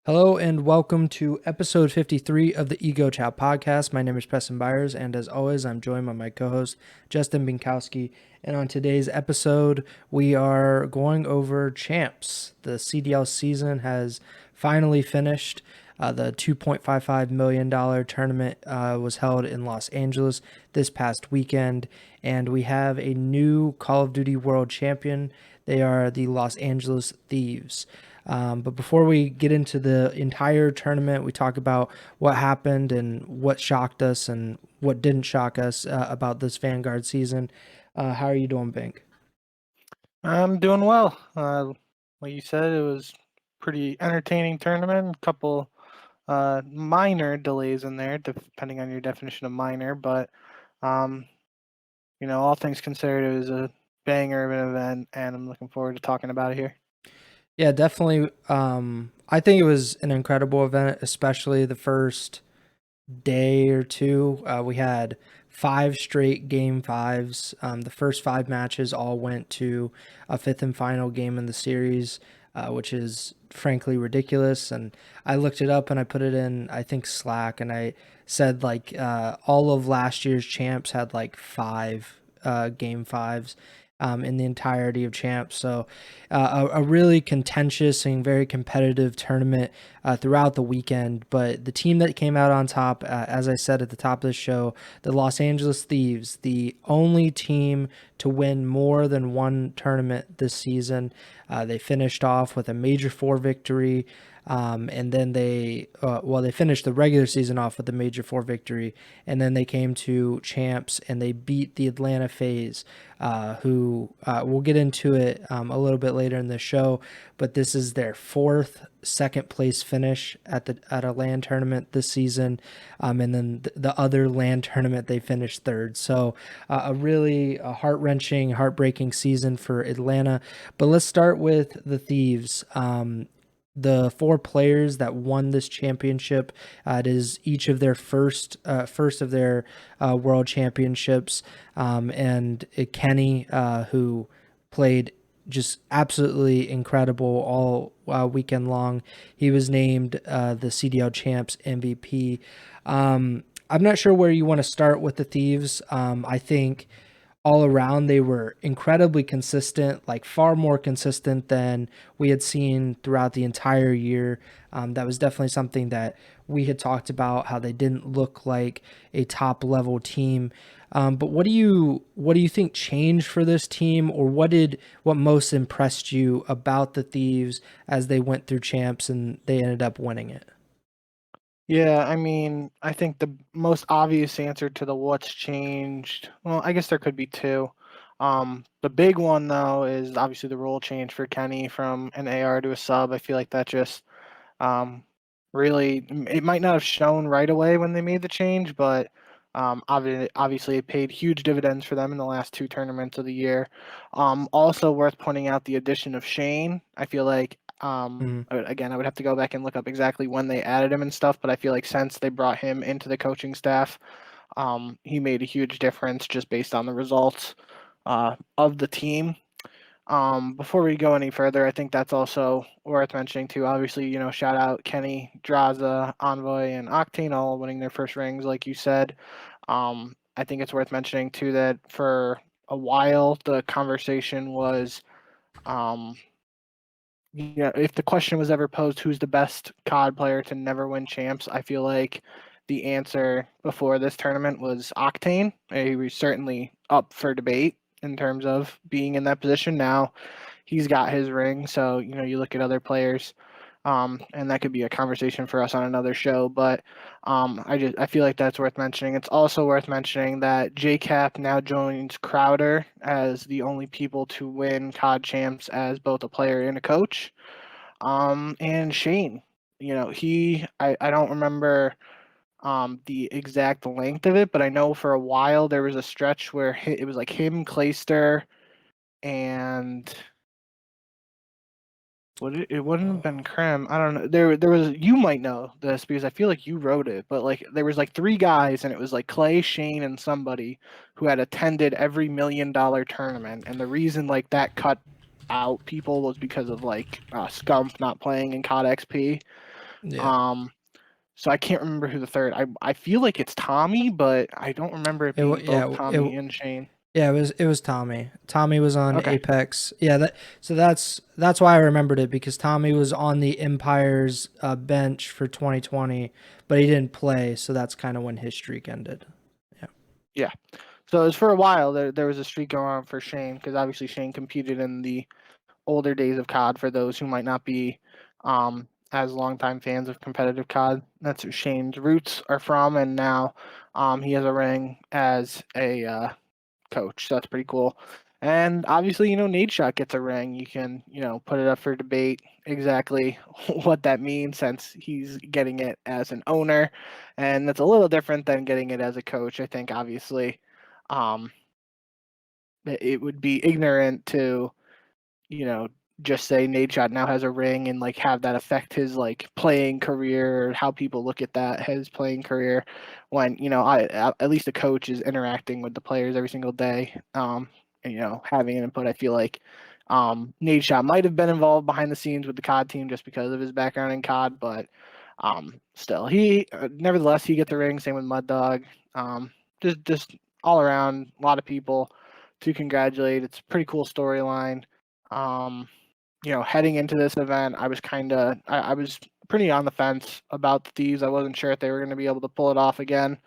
Hello and welcome to episode 53 of the Ego Chall Podcast. My name is Preston Byers, and as always, I'm joined by my co-host, Justin Binkowski. And on today's episode, we are going over champs. The CDL season has finally finished. The $2.55 million tournament was held in Los Angeles this past weekend, and we have a new Call of Duty World Champion. They are the Los Angeles Thieves. But before we get into the entire tournament, we talk about what happened and what shocked us and what didn't shock us about this Vanguard season. How are you doing, Bink? I'm doing well. Like you said, it was pretty entertaining tournament. A couple minor delays in there, depending on your definition of minor. But um, all things considered, it was a banger of an event, and I'm looking forward to talking about it here. Yeah, definitely. I think it was an incredible event, especially the first day or two. We had 5 straight game fives. The first 5 matches all went to a fifth and final game in the series, which is frankly ridiculous. And I looked it up and I put it in, I think, Slack, and I said all of last year's champs had like 5 game 5s. In the entirety of champs. So a really contentious and very competitive tournament throughout the weekend. But the team that came out on top, as I said at the top of the show, the Los Angeles Thieves, the only team to win more than one tournament this season. They finished off with a Major 4 victory. And then they finished the regular season off with a Major 4 victory, and then they came to champs and they beat the Atlanta FaZe, who we'll get into it a little bit later in the show, but this is their 4th second place finish at a LAN tournament this season, and then the other LAN tournament they finished 3rd. So a really heart-wrenching, heartbreaking season for Atlanta. But let's start with the Thieves. The 4 players that won this championship, it is each of their first of their world championships, and Kenny, who played just absolutely incredible all weekend long. He was named the CDL Champs MVP. I'm not sure where you want to start with the Thieves. I think all around they were incredibly consistent, like far more consistent than we had seen throughout the entire year. That was definitely something that we had talked about, how they didn't look like a top level team. But what do you think changed for this team, or what most impressed you about the Thieves as they went through champs and they ended up winning it? Yeah, I mean, I think the most obvious answer to the what's changed, well, I guess there could be two. The big one, though, is obviously the role change for Kenny from an AR to a sub. I feel like that just really, it might not have shown right away when they made the change, but obviously it paid huge dividends for them in the last 2 tournaments of the year. Also worth pointing out the addition of Shane. I feel like again, I would have to go back and look up exactly when they added him and stuff, but I feel like since they brought him into the coaching staff, he made a huge difference just based on the results of the team. Before we go any further, I think that's also worth mentioning too. Obviously, shout out Kenny, Draza, Envoy, and Octane all winning their first rings, like you said. I think it's worth mentioning too that for a while the conversation was, if the question was ever posed, who's the best COD player to never win champs, I feel like the answer before this tournament was Octane. He was certainly up for debate in terms of being in that position. Now he's got his ring, so you look at other players, and that could be a conversation for us on another show. But I feel like that's worth mentioning. It's also worth mentioning that JCap now joins Crowder as the only people to win COD champs as both a player and a coach. And Shane, I don't remember the exact length of it, but I know for a while there was a stretch where it was like him, Clayster, and it wouldn't have been Krem. I don't know. There was, you might know this because I feel like you wrote it, but like there was like 3 guys and it was like Clay, Shane, and somebody who had attended every $1 million tournament, and the reason like that cut out people was because of like Scump not playing in COD XP. Yeah. So I can't remember who the third. I feel like it's Tommy, but I don't remember it being both Tommy and Shane. Yeah, it was Tommy. Tommy was on Okay. Apex. Yeah, that's why I remembered it, because Tommy was on the Empire's bench for 2020, but he didn't play, so that's kind of when his streak ended. Yeah. Yeah. So it was for a while there was a streak going on for Shane, because obviously Shane competed in the older days of COD. For those who might not be as longtime fans of competitive COD, that's where Shane's roots are from, and now he has a ring as a coach. So that's pretty cool. And obviously, Nadeshot gets a ring. You can, put it up for debate exactly what that means, since he's getting it as an owner, and that's a little different than getting it as a coach. I think obviously, um, it would be ignorant to, you know, just say Nadeshot now has a ring and like have that affect his like playing career, or how people look at that his playing career, when at least a coach is interacting with the players every single day, and, having an input. I feel like Nadeshot might have been involved behind the scenes with the COD team just because of his background in COD, but still, he nevertheless he gets the ring. Same with Mud Dog. Just all around, a lot of people to congratulate. It's a pretty cool storyline. Heading into this event, I was I was pretty on the fence about the Thieves. I wasn't sure if they were going to be able to pull it off again.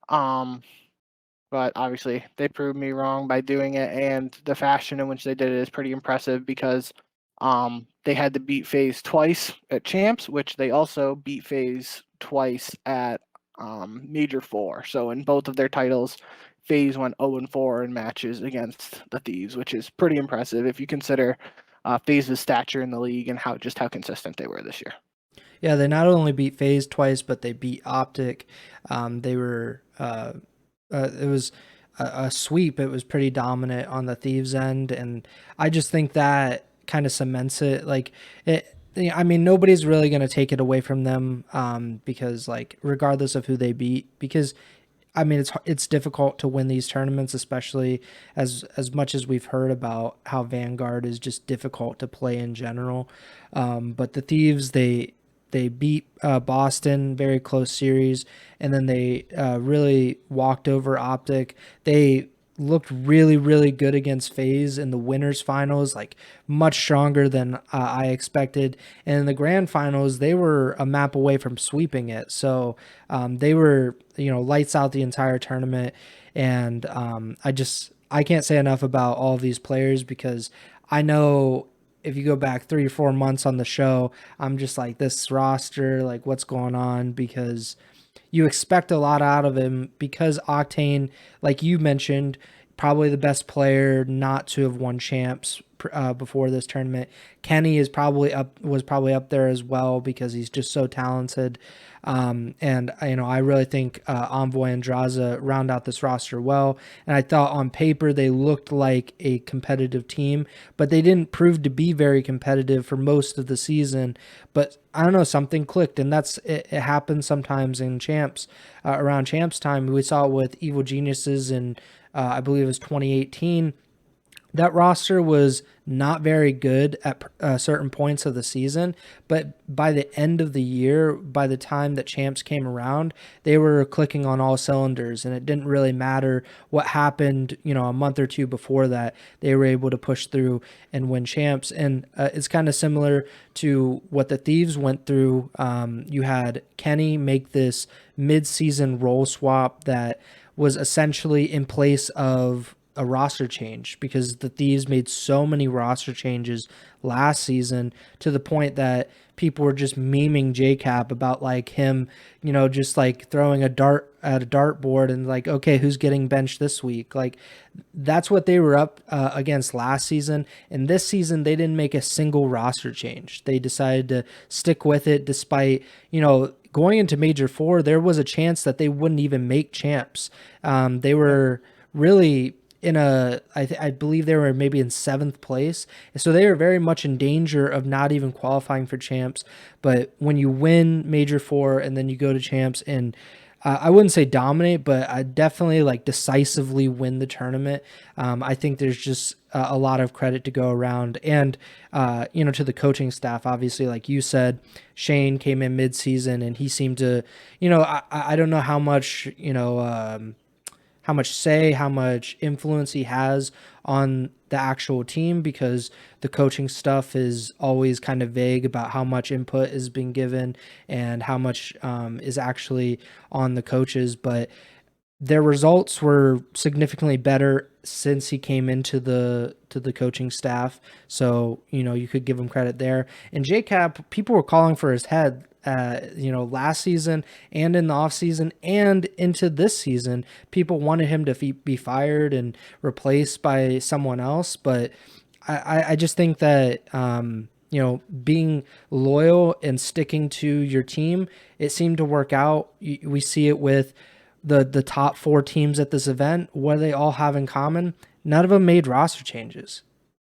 But obviously they proved me wrong by doing it, and the fashion in which they did it is pretty impressive, because they had to beat FaZe twice at Champs, which they also beat FaZe twice at Mw2. So in both of their titles, FaZe went 0-4 in matches against the Thieves, which is pretty impressive if you consider FaZe's stature in the league and how consistent they were this year. Yeah, they not only beat FaZe twice, but they beat OpTic. They were it was a sweep. It was pretty dominant on the Thieves end, and I just think that kind of cements it. Like it. I mean, nobody's really going to take it away from them, because like regardless of who they beat, because I mean, it's difficult to win these tournaments, especially as much as we've heard about how Vanguard is just difficult to play in general. But the Thieves, they beat Boston, very close series, and then they really walked over OpTic. They looked really, really good against FaZe in the winners finals, like much stronger than I expected. And in the grand finals, they were a map away from sweeping it. So they were, lights out the entire tournament. And I can't say enough about all of these players, because I know if you go back 3 or 4 months on the show, I'm just like, this roster, like what's going on? Because you expect a lot out of him, because Octane, like you mentioned, probably the best player not to have won champs before this tournament. Kenny was probably up there as well, because he's just so talented. And I really think Envoy and Draza round out this roster well. And I thought on paper they looked like a competitive team, but they didn't prove to be very competitive for most of the season. But I don't know, something clicked, and it happens sometimes in champs, around champs time. We saw it with Evil Geniuses in I believe it was 2018. That roster was not very good at certain points of the season, but by the end of the year, by the time that champs came around, they were clicking on all cylinders, and it didn't really matter what happened, a month or two before that. They were able to push through and win champs, and it's kind of similar to what the Thieves went through. You had Kenny make this mid-season role swap that was essentially in place of a roster change, because the Thieves made so many roster changes last season, to the point that people were just memeing JCap about like him, just like throwing a dart at a dartboard and like, okay, who's getting benched this week? Like that's what they were up against last season. And this season, they didn't make a single roster change. They decided to stick with it despite, going into Major 4, there was a chance that they wouldn't even make champs. They were really I believe they were maybe in 7th place. So they were very much in danger of not even qualifying for champs. But when you win Major 4 and then you go to champs, and I wouldn't say dominate, but I definitely like decisively win the tournament. I think there's just a lot of credit to go around, and to the coaching staff. Obviously, like you said, Shane came in mid-season, and he seemed to, I don't know how much, how much say, how much influence he has on the actual team, because the coaching stuff is always kind of vague about how much input is being given and how much is actually on the coaches. But their results were significantly better since he came into the coaching staff. So, you could give him credit there. And JCap, people were calling for his head, last season and in the offseason and into this season. People wanted him to be fired and replaced by someone else. But I just think that, being loyal and sticking to your team, it seemed to work out. We see it with the top four teams at this event. What do they all have in common? None of them made roster changes.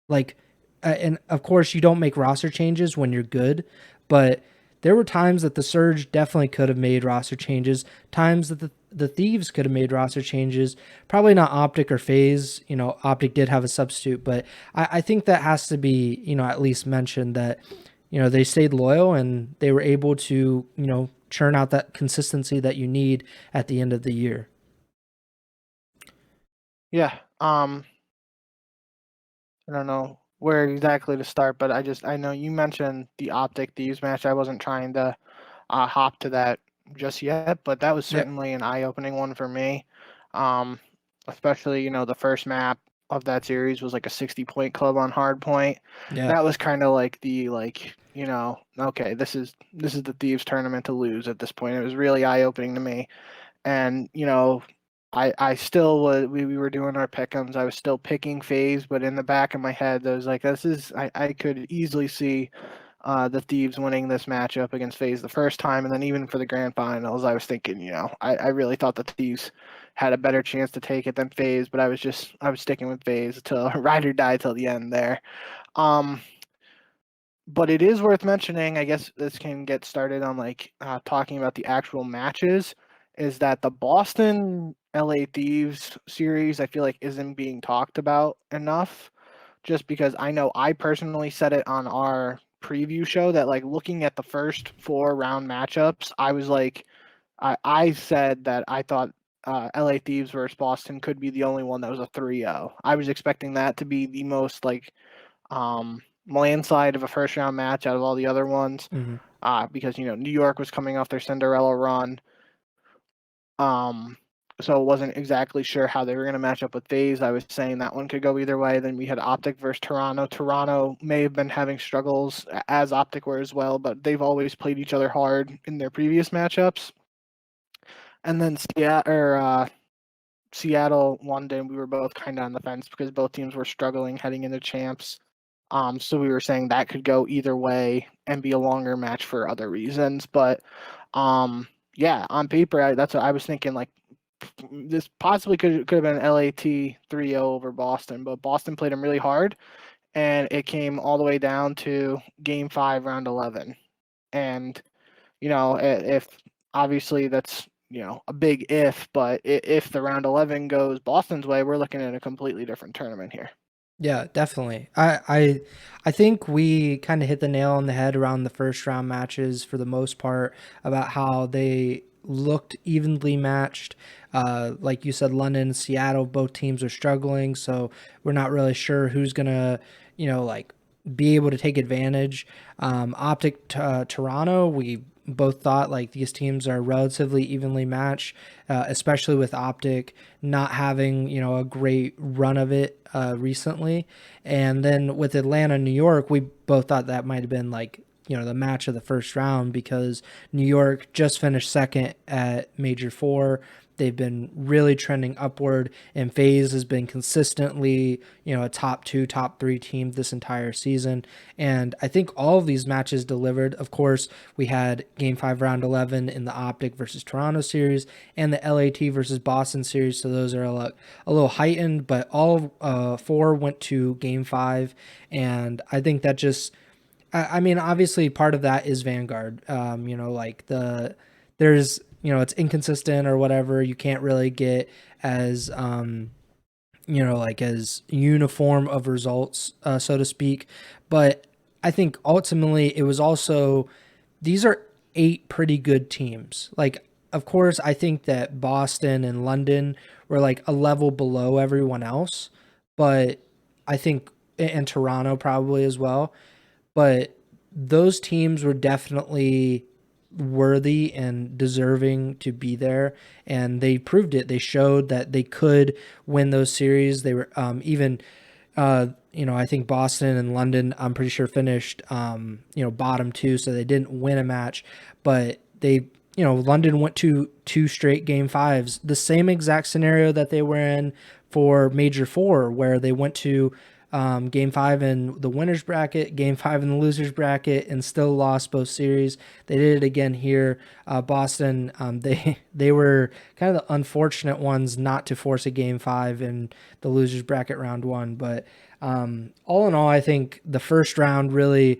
Like, and of course, you don't make roster changes when you're good, but there were times that the Surge definitely could have made roster changes. Times that the Thieves could have made roster changes. Probably not OpTic or FaZe. OpTic did have a substitute, but I think that has to be, at least mentioned that, they stayed loyal and they were able to, churn out that consistency that you need at the end of the year. Yeah. I don't know where exactly to start, but I know you mentioned the OpTic Thieves match. I wasn't trying to hop to that just yet, but that was certainly an eye-opening one for me. Especially, the first map of that series was like a 60-point club on hardpoint. Yeah. That was kind of like the okay, this is the Thieves tournament to lose at this point. It was really eye-opening to me. And, I still was, we were doing our pick'ems. I was still picking FaZe, but in the back of my head, I was like, I could easily see the Thieves winning this matchup against FaZe the first time. And then even for the grand finals, I was thinking, I really thought the Thieves had a better chance to take it than FaZe, but I was sticking with FaZe till ride or die till the end there. But it is worth mentioning, I guess this can get started on talking about the actual matches, is that the Boston LA Thieves series, I feel like isn't being talked about enough, just because I know I personally said it on our preview show that looking at the first 4 round matchups, I was I said that I thought LA Thieves versus Boston could be the only one that was a 3-0. I was expecting that to be the most landslide of a first round match out of all the other ones, because New York was coming off their Cinderella run, so wasn't exactly sure how they were going to match up with FaZe. I was saying that one could go either way. Then we had OpTic versus Toronto. Toronto may have been having struggles, as OpTic were as well, but they've always played each other hard in their previous matchups. And then Seattle, London, we were both kind of on the fence because both teams were struggling heading into champs. So we were saying that could go either way and be a longer match for other reasons. But yeah, on paper, that's what I was thinking. This possibly could have been LAT 3-0 over Boston, but Boston played them really hard, and it came all the way down to Game 5, Round 11. And if obviously that's a big if, but if the Round 11 goes Boston's way, we're looking at a completely different tournament here. Yeah, definitely. I think we kind of hit the nail on the head around the first round matches for the most part about how they looked evenly matched. Like you said, London and Seattle, both teams are struggling, so we're not really sure who's gonna, be able to take advantage. OpTic Toronto, we both thought these teams are relatively evenly matched, especially with OpTic not having a great run of it recently. And then with Atlanta, New York, we both thought that might have been the match of the first round, because New York just finished second at Mw2. They've been really trending upward, and FaZe has been consistently, a top 2, top 3 team this entire season. And I think all of these matches delivered. Of course, we had Game 5, Round 11 in the OpTic versus Toronto series and the LAT versus Boston series. So those are a little heightened, but all 4 went to Game 5. And I think that just, I mean, obviously part of that is Vanguard. There's it's inconsistent or whatever. You can't really get as like as uniform of results, so to speak. But I think ultimately it was also, these are 8 pretty good teams. Like, of course, I think that Boston and London were like a level below everyone else, but I think, and Toronto probably as well. But those teams were definitely worthy and deserving to be there, and they proved it. They showed that they could win those series. They were even I think Boston and London, I'm pretty sure finished, bottom two, so they didn't win a match, but London went to 2 straight game fives, the same exact scenario that they were in for Major Four, where they went to game five in the winners bracket, game five in the losers bracket, and still lost both series. They did it again here. Boston, they were kind of the unfortunate ones not to force a game five in the losers bracket round one. But all in all, I think the first round really,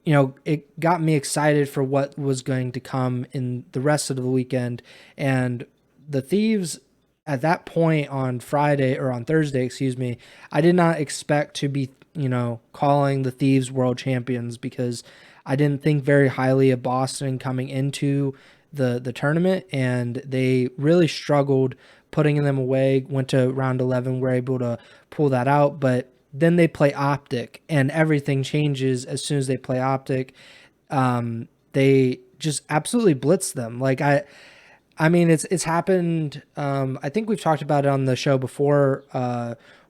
it got me excited for what was going to come in the rest of the weekend. And the Thieves, at that point on Friday, or on Thursday, excuse me, I did not expect to be, calling the Thieves world champions, because I didn't think very highly of Boston coming into the tournament, and they really struggled putting them away. Went to round 11, were able to pull that out, but then they play OpTic, and everything changes as soon as they play OpTic. They just absolutely blitz them. Like, I mean, it's happened. I think we've talked about it on the show before,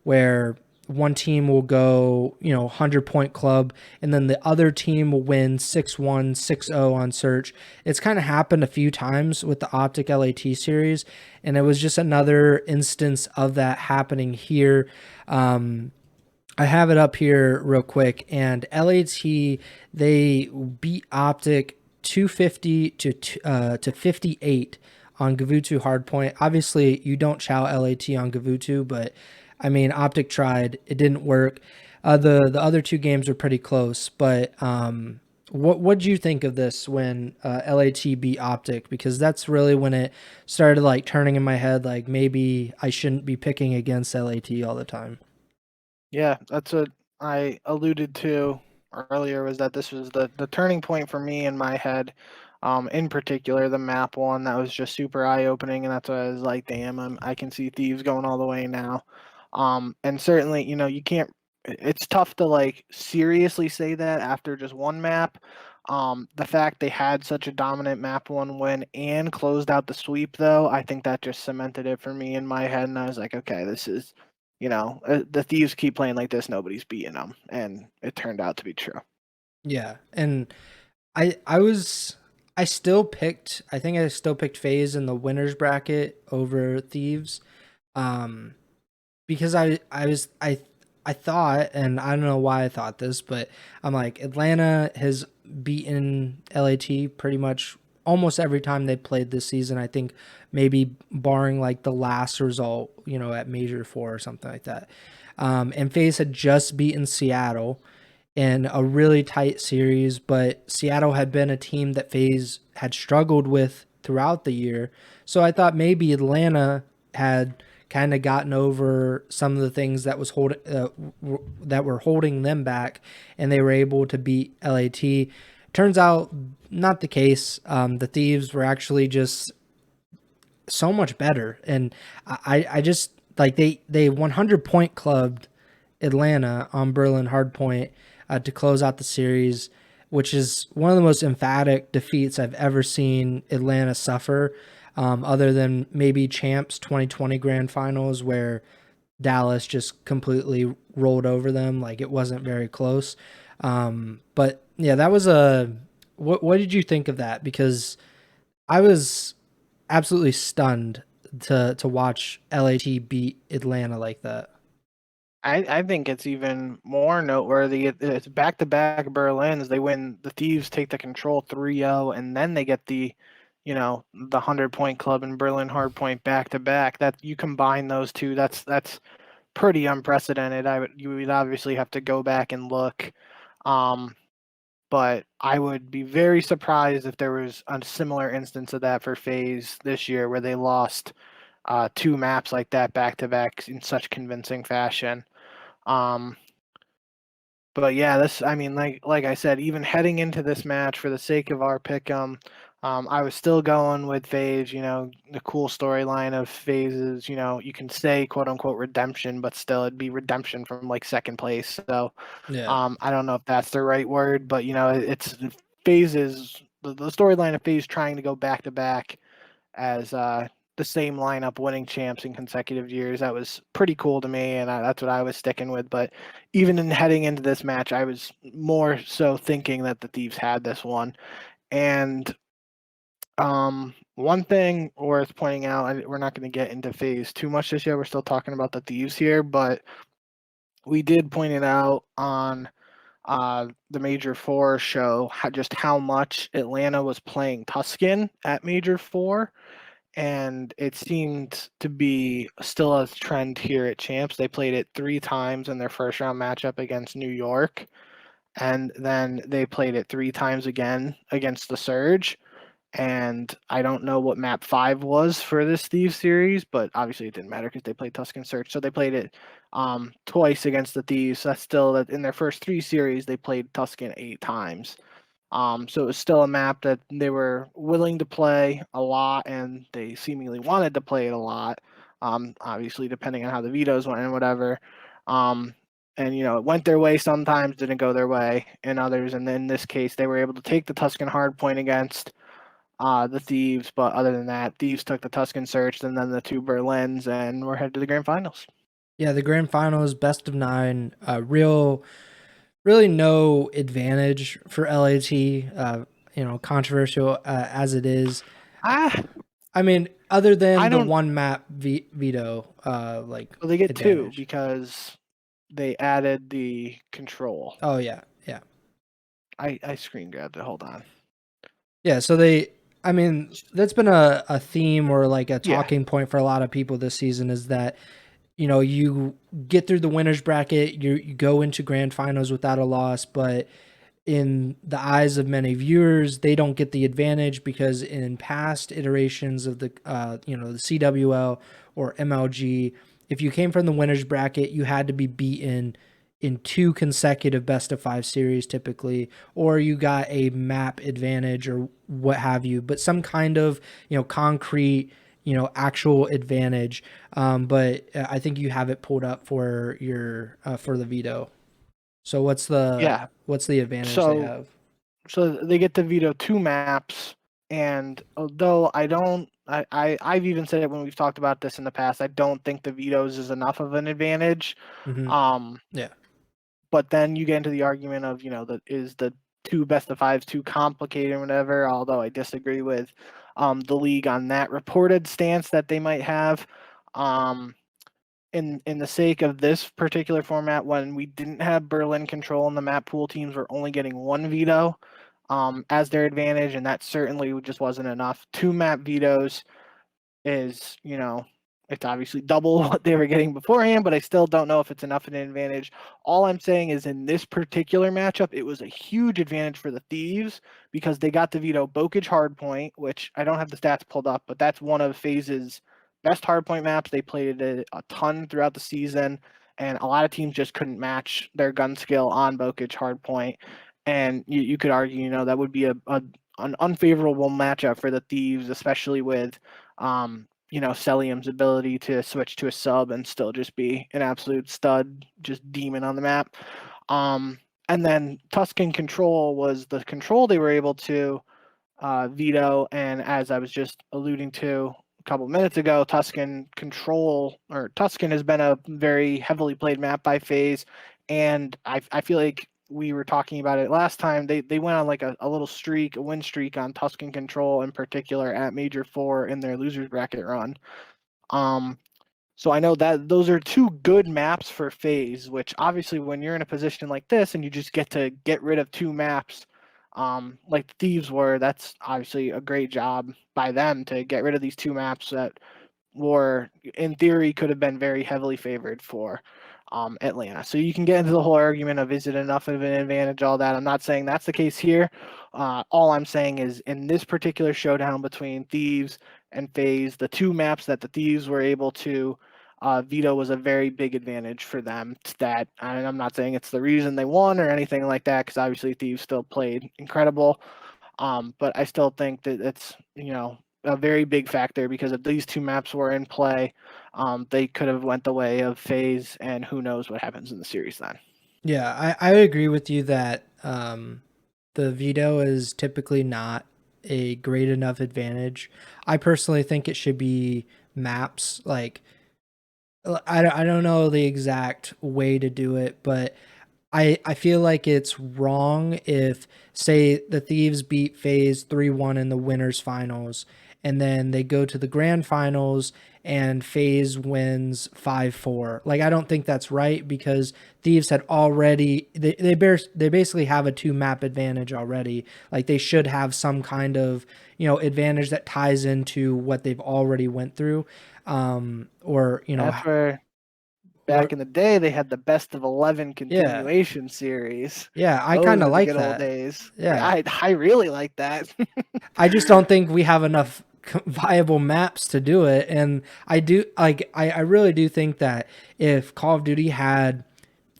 where one team will go, 100-point club, and then the other team will win 6-1, 6-0 on search. It's kind of happened a few times with the OpTic LAT series, and it was just another instance of that happening here. I have it up here real quick, and LAT, they beat OpTic 250 to 58 on Mw2 Hardpoint. Obviously, you don't chow LAT on Mw2, but I mean, OpTic tried. It didn't work. The other 2 games were pretty close, but what do you think of this when LAT beat OpTic? Because that's really when it started like turning in my head, like maybe I shouldn't be picking against LAT all the time. Yeah, that's what I alluded to earlier, was that this was the turning point for me in my head. In particular, the map one, that was just super eye opening, and that's why I was like, damn, I can see Thieves going all the way now. And certainly, you can't. It's tough to like seriously say that after just one map. The fact they had such a dominant map one win and closed out the sweep, though, I think that just cemented it for me in my head, and I was like, okay, this is, the Thieves keep playing like this, nobody's beating them, and it turned out to be true. Yeah, and I was I think I still picked FaZe in the winners bracket over Thieves. Um because I thought, and I don't know why I thought this, but I'm like, Atlanta has beaten LAT pretty much almost every time they played this season. I think maybe barring like the last result, at Major Four or something like that. And FaZe had just beaten Seattle in a really tight series, but Seattle had been a team that FaZe had struggled with throughout the year. So I thought maybe Atlanta had kind of gotten over some of the things that that were holding them back, and they were able to beat LAT. Turns out not the case. The Thieves were actually just so much better, and I just like they 100-point clubbed Atlanta on Berlin Hardpoint to close out the series, which is one of the most emphatic defeats I've ever seen Atlanta suffer, other than maybe Champs 2020 Grand Finals, where Dallas just completely rolled over them. Like, it wasn't very close. But yeah, that was what did you think of that? Because I was absolutely stunned to watch LAT beat Atlanta like that. I think it's even more noteworthy. It's back-to-back Berlins. They win. The Thieves take the control 3-0, and then they get the 100-point club in Berlin Hardpoint back-to-back. That you combine those two, that's pretty unprecedented. You would obviously have to go back and look. Um, but I would be very surprised if there was a similar instance of that for FaZe this year where they lost two maps like that back to back in such convincing fashion. But yeah, like I said, even heading into this match for the sake of our pick'em, I was still going with FaZe. The cool storyline of FaZe is, you can say quote unquote redemption, but still it'd be redemption from like second place. So Yeah. I don't know if that's the right word, but it's FaZe is the storyline of FaZe trying to go back to back as the same lineup winning champs in consecutive years. That was pretty cool to me, and that's what I was sticking with. But even in heading into this match, I was more so thinking that the Thieves had this one. And one thing worth pointing out, we're not going to get into FaZe too much this year. We're still talking about the Thieves here, but we did point it out on the Mw2 show, just how much Atlanta was playing Tuscan at Mw2, and it seemed to be still a trend here at Champs. They played it 3 times in their first round matchup against New York, and then they played it 3 times again against the Surge. And I don't know what map 5 was for this Thieves series, but obviously it didn't matter because they played Tuscan Search. So they played it twice against the Thieves. So that's still that in their first 3 series, they played Tuscan 8 times. So it was still a map that they were willing to play a lot, and they seemingly wanted to play it a lot. Obviously, depending on how the vetoes went and whatever. And it went their way sometimes, didn't go their way in others. And in this case, they were able to take the Tuscan hardpoint against the Thieves, but other than that, Thieves took the Tuscan Search and then the 2 Berlins, and we're headed to the grand finals. Yeah, the grand finals, best of 9, really no advantage for LAT. Controversial as it is. Ah, I mean, other than I the don't. one map veto, Well, they get 2 advantage. because they added the control. Oh yeah, yeah, I screen grabbed it. Hold on. yeah. So that's been a theme or like a Yeah, talking point for a lot of people this season is that you get through the winners bracket, you go into grand finals without a loss, but in the eyes of many viewers, they don't get the advantage because in past iterations of the the CWL or MLG, if you came from the winners bracket, you had to be beaten in 2 consecutive best of 5 series typically, or you got a map advantage or what have you, but some kind of concrete actual advantage. But I think you have it pulled up for your for the veto. So yeah. what's the advantage they So have? they get to veto 2 maps, and although I've even said it when we've talked about this in the past, I don't think the vetoes is enough of an advantage. Mm-hmm. Um, Yeah. but then you get into the argument of the 2 best of 5s too complicated or whatever. Although I disagree with the league on that reported stance that they might have. Um, in the sake of this particular format, when we didn't have Berlin control and the map pool teams were only getting 1 veto as their advantage, and that certainly just wasn't enough. 2 map vetoes is, it's obviously double what they were getting beforehand, but I still don't know if it's enough of an advantage. All I'm saying is in this particular matchup, it was a huge advantage for the Thieves because they got to veto Bokage Hardpoint, which I don't have the stats pulled up, but that's one of FaZe's best hardpoint maps. They played it a ton throughout the season, and a lot of teams just couldn't match their gun skill on Bokage Hardpoint. And you could argue, that would be an unfavorable matchup for the Thieves, especially with Celium's ability to switch to a sub and still just be an absolute stud, just demon on the map. And then Tuscan Control was the control they were able to veto. And as I was just alluding to a couple minutes ago, Tuscan has been a very heavily played map by FaZe. And I feel like we were talking about it last time. They went on like a little streak, a win streak on Tuscan Control in particular at Mw2 in their losers bracket run. So I know that those are 2 good maps for FaZe, which obviously when you're in a position like this and you just get to get rid of 2 maps, like the Thieves were, that's obviously a great job by them to get rid of these 2 maps that were, in theory, could have been very heavily favored for Atlanta. So you can get into the whole argument of is it enough of an advantage, all that. I'm not saying that's the case here. All I'm saying is in this particular showdown between Thieves and FaZe, the two maps that the Thieves were able to veto was a very big advantage for them. That, and I'm not saying it's the reason they won or anything like that, because obviously Thieves still played incredible. But I still think that it's, a very big factor, because if these two maps were in play, they could have went the way of FaZe, and who knows what happens in the series then. Yeah, I would agree with you that the veto is typically not a great enough advantage. I personally think it should be maps. Like, I don't know the exact way to do it, but I feel like it's wrong if, say, the Thieves beat FaZe 3-1 in the winners finals, and then they go to the grand finals and FaZe wins 5-4. Like, I don't think that's right, because Thieves had already they basically have a 2-map advantage already. Like, they should have some kind of, advantage that ties into what they've already went through. Or, That's where back in the day they had the best of 11 continuation series. Yeah, I Those kind of were the like good old that. days. Yeah. I really like that. I just don't think we have enough viable maps to do it. And I do, like, I really do think that if Call of Duty had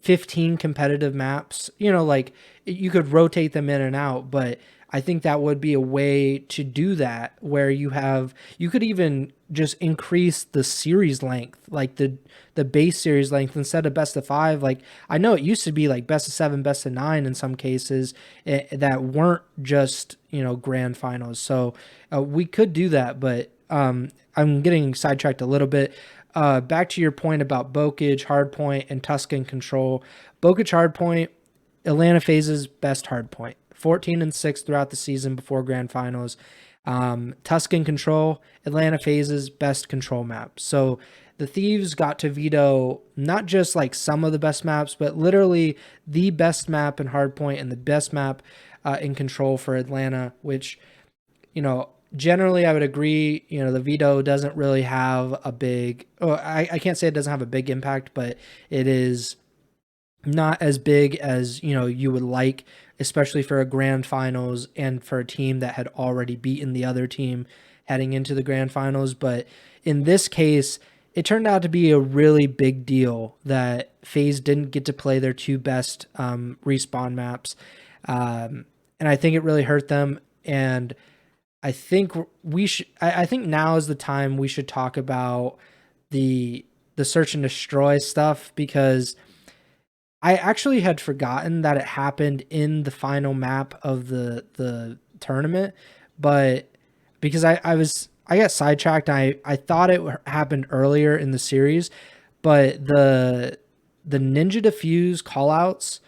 15 competitive maps, like, you could rotate them in and out, but I think that would be a way to do that, where you could even just increase the series length, like the base series length, instead of best of 5. Like, I know it used to be like best of 7, best of 9 in some cases, that weren't just, grand finals. So we could do that, but I'm getting sidetracked a little bit. Back to your point about Bokage, Hardpoint, and Tuscan Control. Bokage, Hardpoint, Atlanta FaZe's best hardpoint. 14-6 throughout the season before grand finals. Tuscan Control, Atlanta FaZe's best control map. So the Thieves got to veto not just like some of the best maps, but literally the best map in hardpoint and the best map in control for Atlanta, which, generally I would agree, the veto doesn't really have a big, I can't say it doesn't have a big impact, but it is not as big as, you would like, especially for a grand finals and for a team that had already beaten the other team heading into the grand finals. But in this case, it turned out to be a really big deal that FaZe didn't get to play their two best respawn maps. And I think it really hurt them. And I think I think now is the time we should talk about the search and destroy stuff, because I actually had forgotten that it happened in the final map of the tournament, but because I got sidetracked, I thought it happened earlier in the series, but the Ninja Diffuse callouts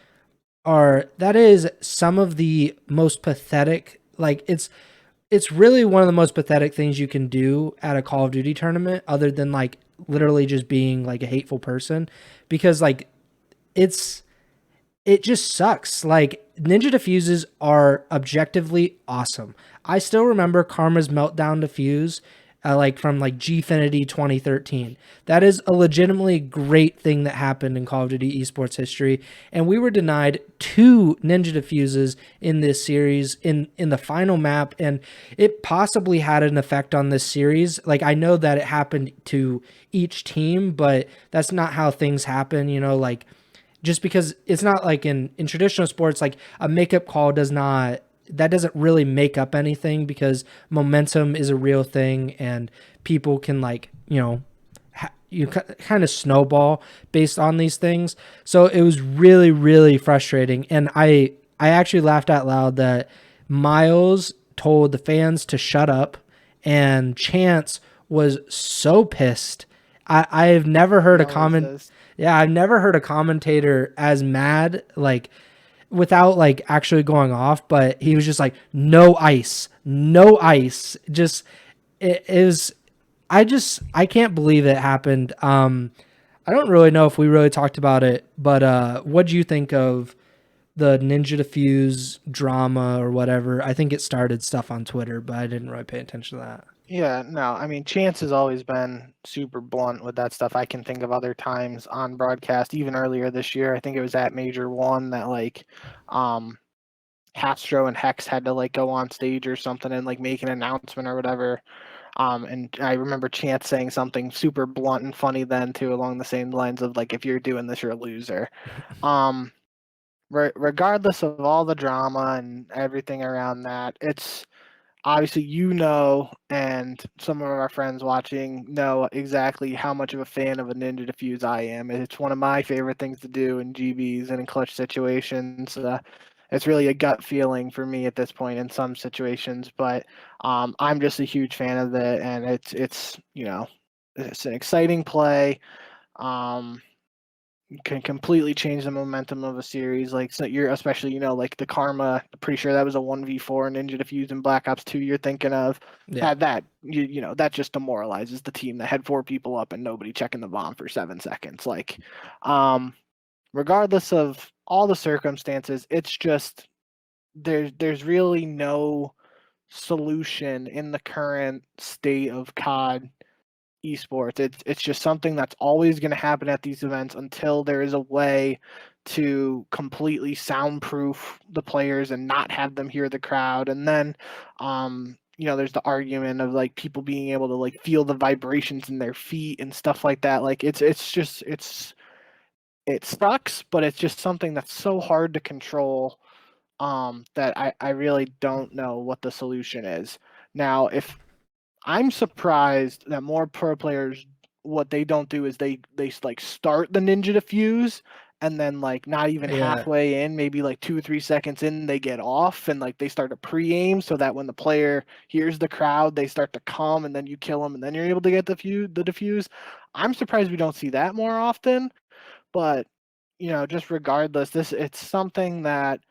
that is some of the most pathetic, like, it's really one of the most pathetic things you can do at a Call of Duty tournament, other than like literally just being like a hateful person, because like it just sucks. Like, Ninja Diffuses are objectively awesome. I still remember Karma's Meltdown Diffuse, like from like Gfinity 2013. That is a legitimately great thing that happened in Call of Duty esports history, and we were denied 2 Ninja Diffuses in this series in the final map, and it possibly had an effect on this series. Like, I know that it happened to each team, but that's not how things happen, like, just because it's not like in traditional sports, like a makeup call doesn't really make up anything, because momentum is a real thing and people can, like, you kind of snowball based on these things. So it was really, really frustrating. And I actually laughed out loud that Miles told the fans to shut up, and Chance was so pissed. I've never heard a comment. Yeah, I've never heard a commentator as mad, like, without like actually going off, but he was just like, no ice, no ice. Just, it is, I can't believe it happened. I don't really know if we really talked about it, but what do you think of the Ninja Diffuse drama or whatever? I think it started stuff on Twitter, but I didn't really pay attention to that. Yeah, no, I mean, Chance has always been super blunt with that stuff. I can think of other times on broadcast, even earlier this year. I think it was at Major One that um, Hastro and Hex had to like go on stage or something and like make an announcement or whatever. And I remember Chance saying something super blunt and funny then too, along the same lines of like, if you're doing this, you're a loser. Um, Regardless of all the drama and everything around that, it's obviously and some of our friends watching know exactly how much of a fan of a Ninja Diffuse I am. It's one of my favorite things to do in GBs and in clutch situations. It's really a gut feeling for me at this point in some situations, but I'm just a huge fan of it, and it's it's an exciting play. Um, can completely change the momentum of a series. Like, so you're especially, like the Karma, I'm pretty sure that was a 1v4 Ninja Diffuse in Black Ops 2 you're thinking of. Yeah. That just demoralizes the team that had 4 people up and nobody checking the bomb for 7 seconds. Like, um, regardless of all the circumstances, it's just there's really no solution in the current state of COD esports. It's just something that's always going to happen at these events until there is a way to completely soundproof the players and not have them hear the crowd. And then, there's the argument of like people being able to like feel the vibrations in their feet and stuff like that. Like it sucks, but it's just something that's so hard to control. That I really don't know what the solution is. Now, if I'm surprised that more pro players, what they don't do is they like start the Ninja Diffuse and then like not even Yeah. halfway in, maybe like 2 or 3 seconds in, they get off and like they start to pre-aim so that when the player hears the crowd, they start to come and then you kill them and then you're able to get the diffuse. I'm surprised we don't see that more often, but just regardless, it's something that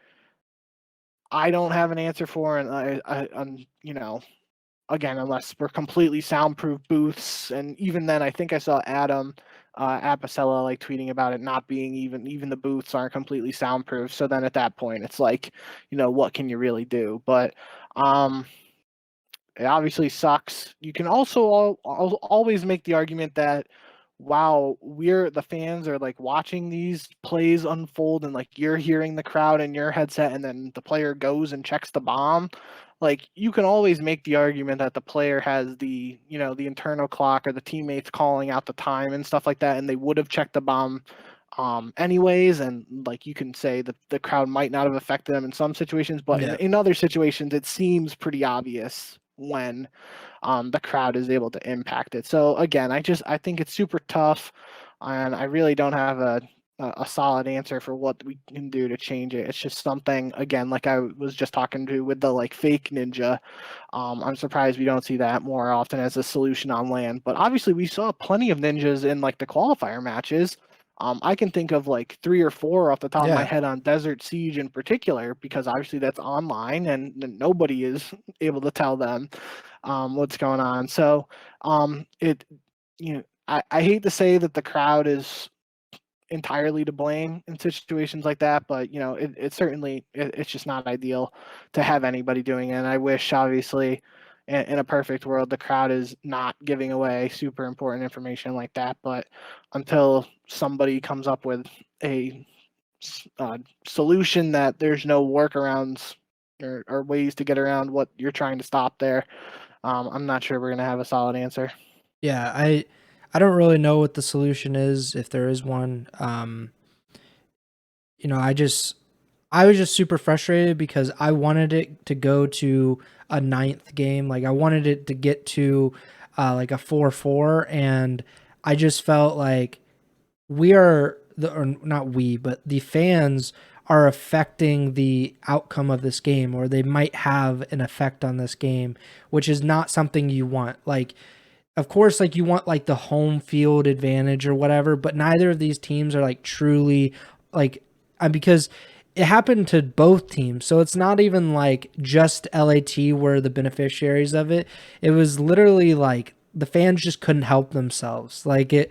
I don't have an answer for, and I'm again, unless we're completely soundproof booths. And even then, I think I saw Adam Apicella like tweeting about it not being even the booths aren't completely soundproof. So then at that point, it's like, what can you really do? But it obviously sucks. You can also always make the argument that wow, we're the fans are like watching these plays unfold and like you're hearing the crowd in your headset and then the player goes and checks the bomb. Like you can always make the argument that the player has the internal clock or the teammates calling out the time and stuff like that and they would have checked the bomb anyways, and like you can say that the crowd might not have affected them in some situations, but Yeah. in other situations it seems pretty obvious when the crowd is able to impact it. So again, I think it's super tough, and I really don't have a solid answer for what we can do to change it. It's just something again, like I was just talking to with the like fake ninja. I'm surprised we don't see that more often as a solution on land. But obviously, we saw plenty of ninjas in like the qualifier matches. I can think of like 3 or 4 off the top of my Yeah. head on Desert Siege in particular, because obviously that's online and nobody is able to tell them what's going on. So it, I hate to say that the crowd is entirely to blame in situations like that, but it certainly it's just not ideal to have anybody doing it. And I wish, obviously, in a perfect world, the crowd is not giving away super important information like that. But until somebody comes up with a solution that there's no workarounds or ways to get around what you're trying to stop there, I'm not sure we're gonna have a solid answer. Yeah. I don't really know what the solution is, if there is one. You know, I was just super frustrated because I wanted it to go to a ninth game. Like I wanted it to get to like a 4-4, and I just felt like we are the, or not we, but the fans are affecting the outcome of this game, or they might have an effect on this game, which is not something you want. Like, of course, like you want like the home field advantage or whatever, but neither of these teams are like truly like, because it happened to both teams. So it's not even like just LAT were the beneficiaries of it. It was literally like the fans just couldn't help themselves. Like it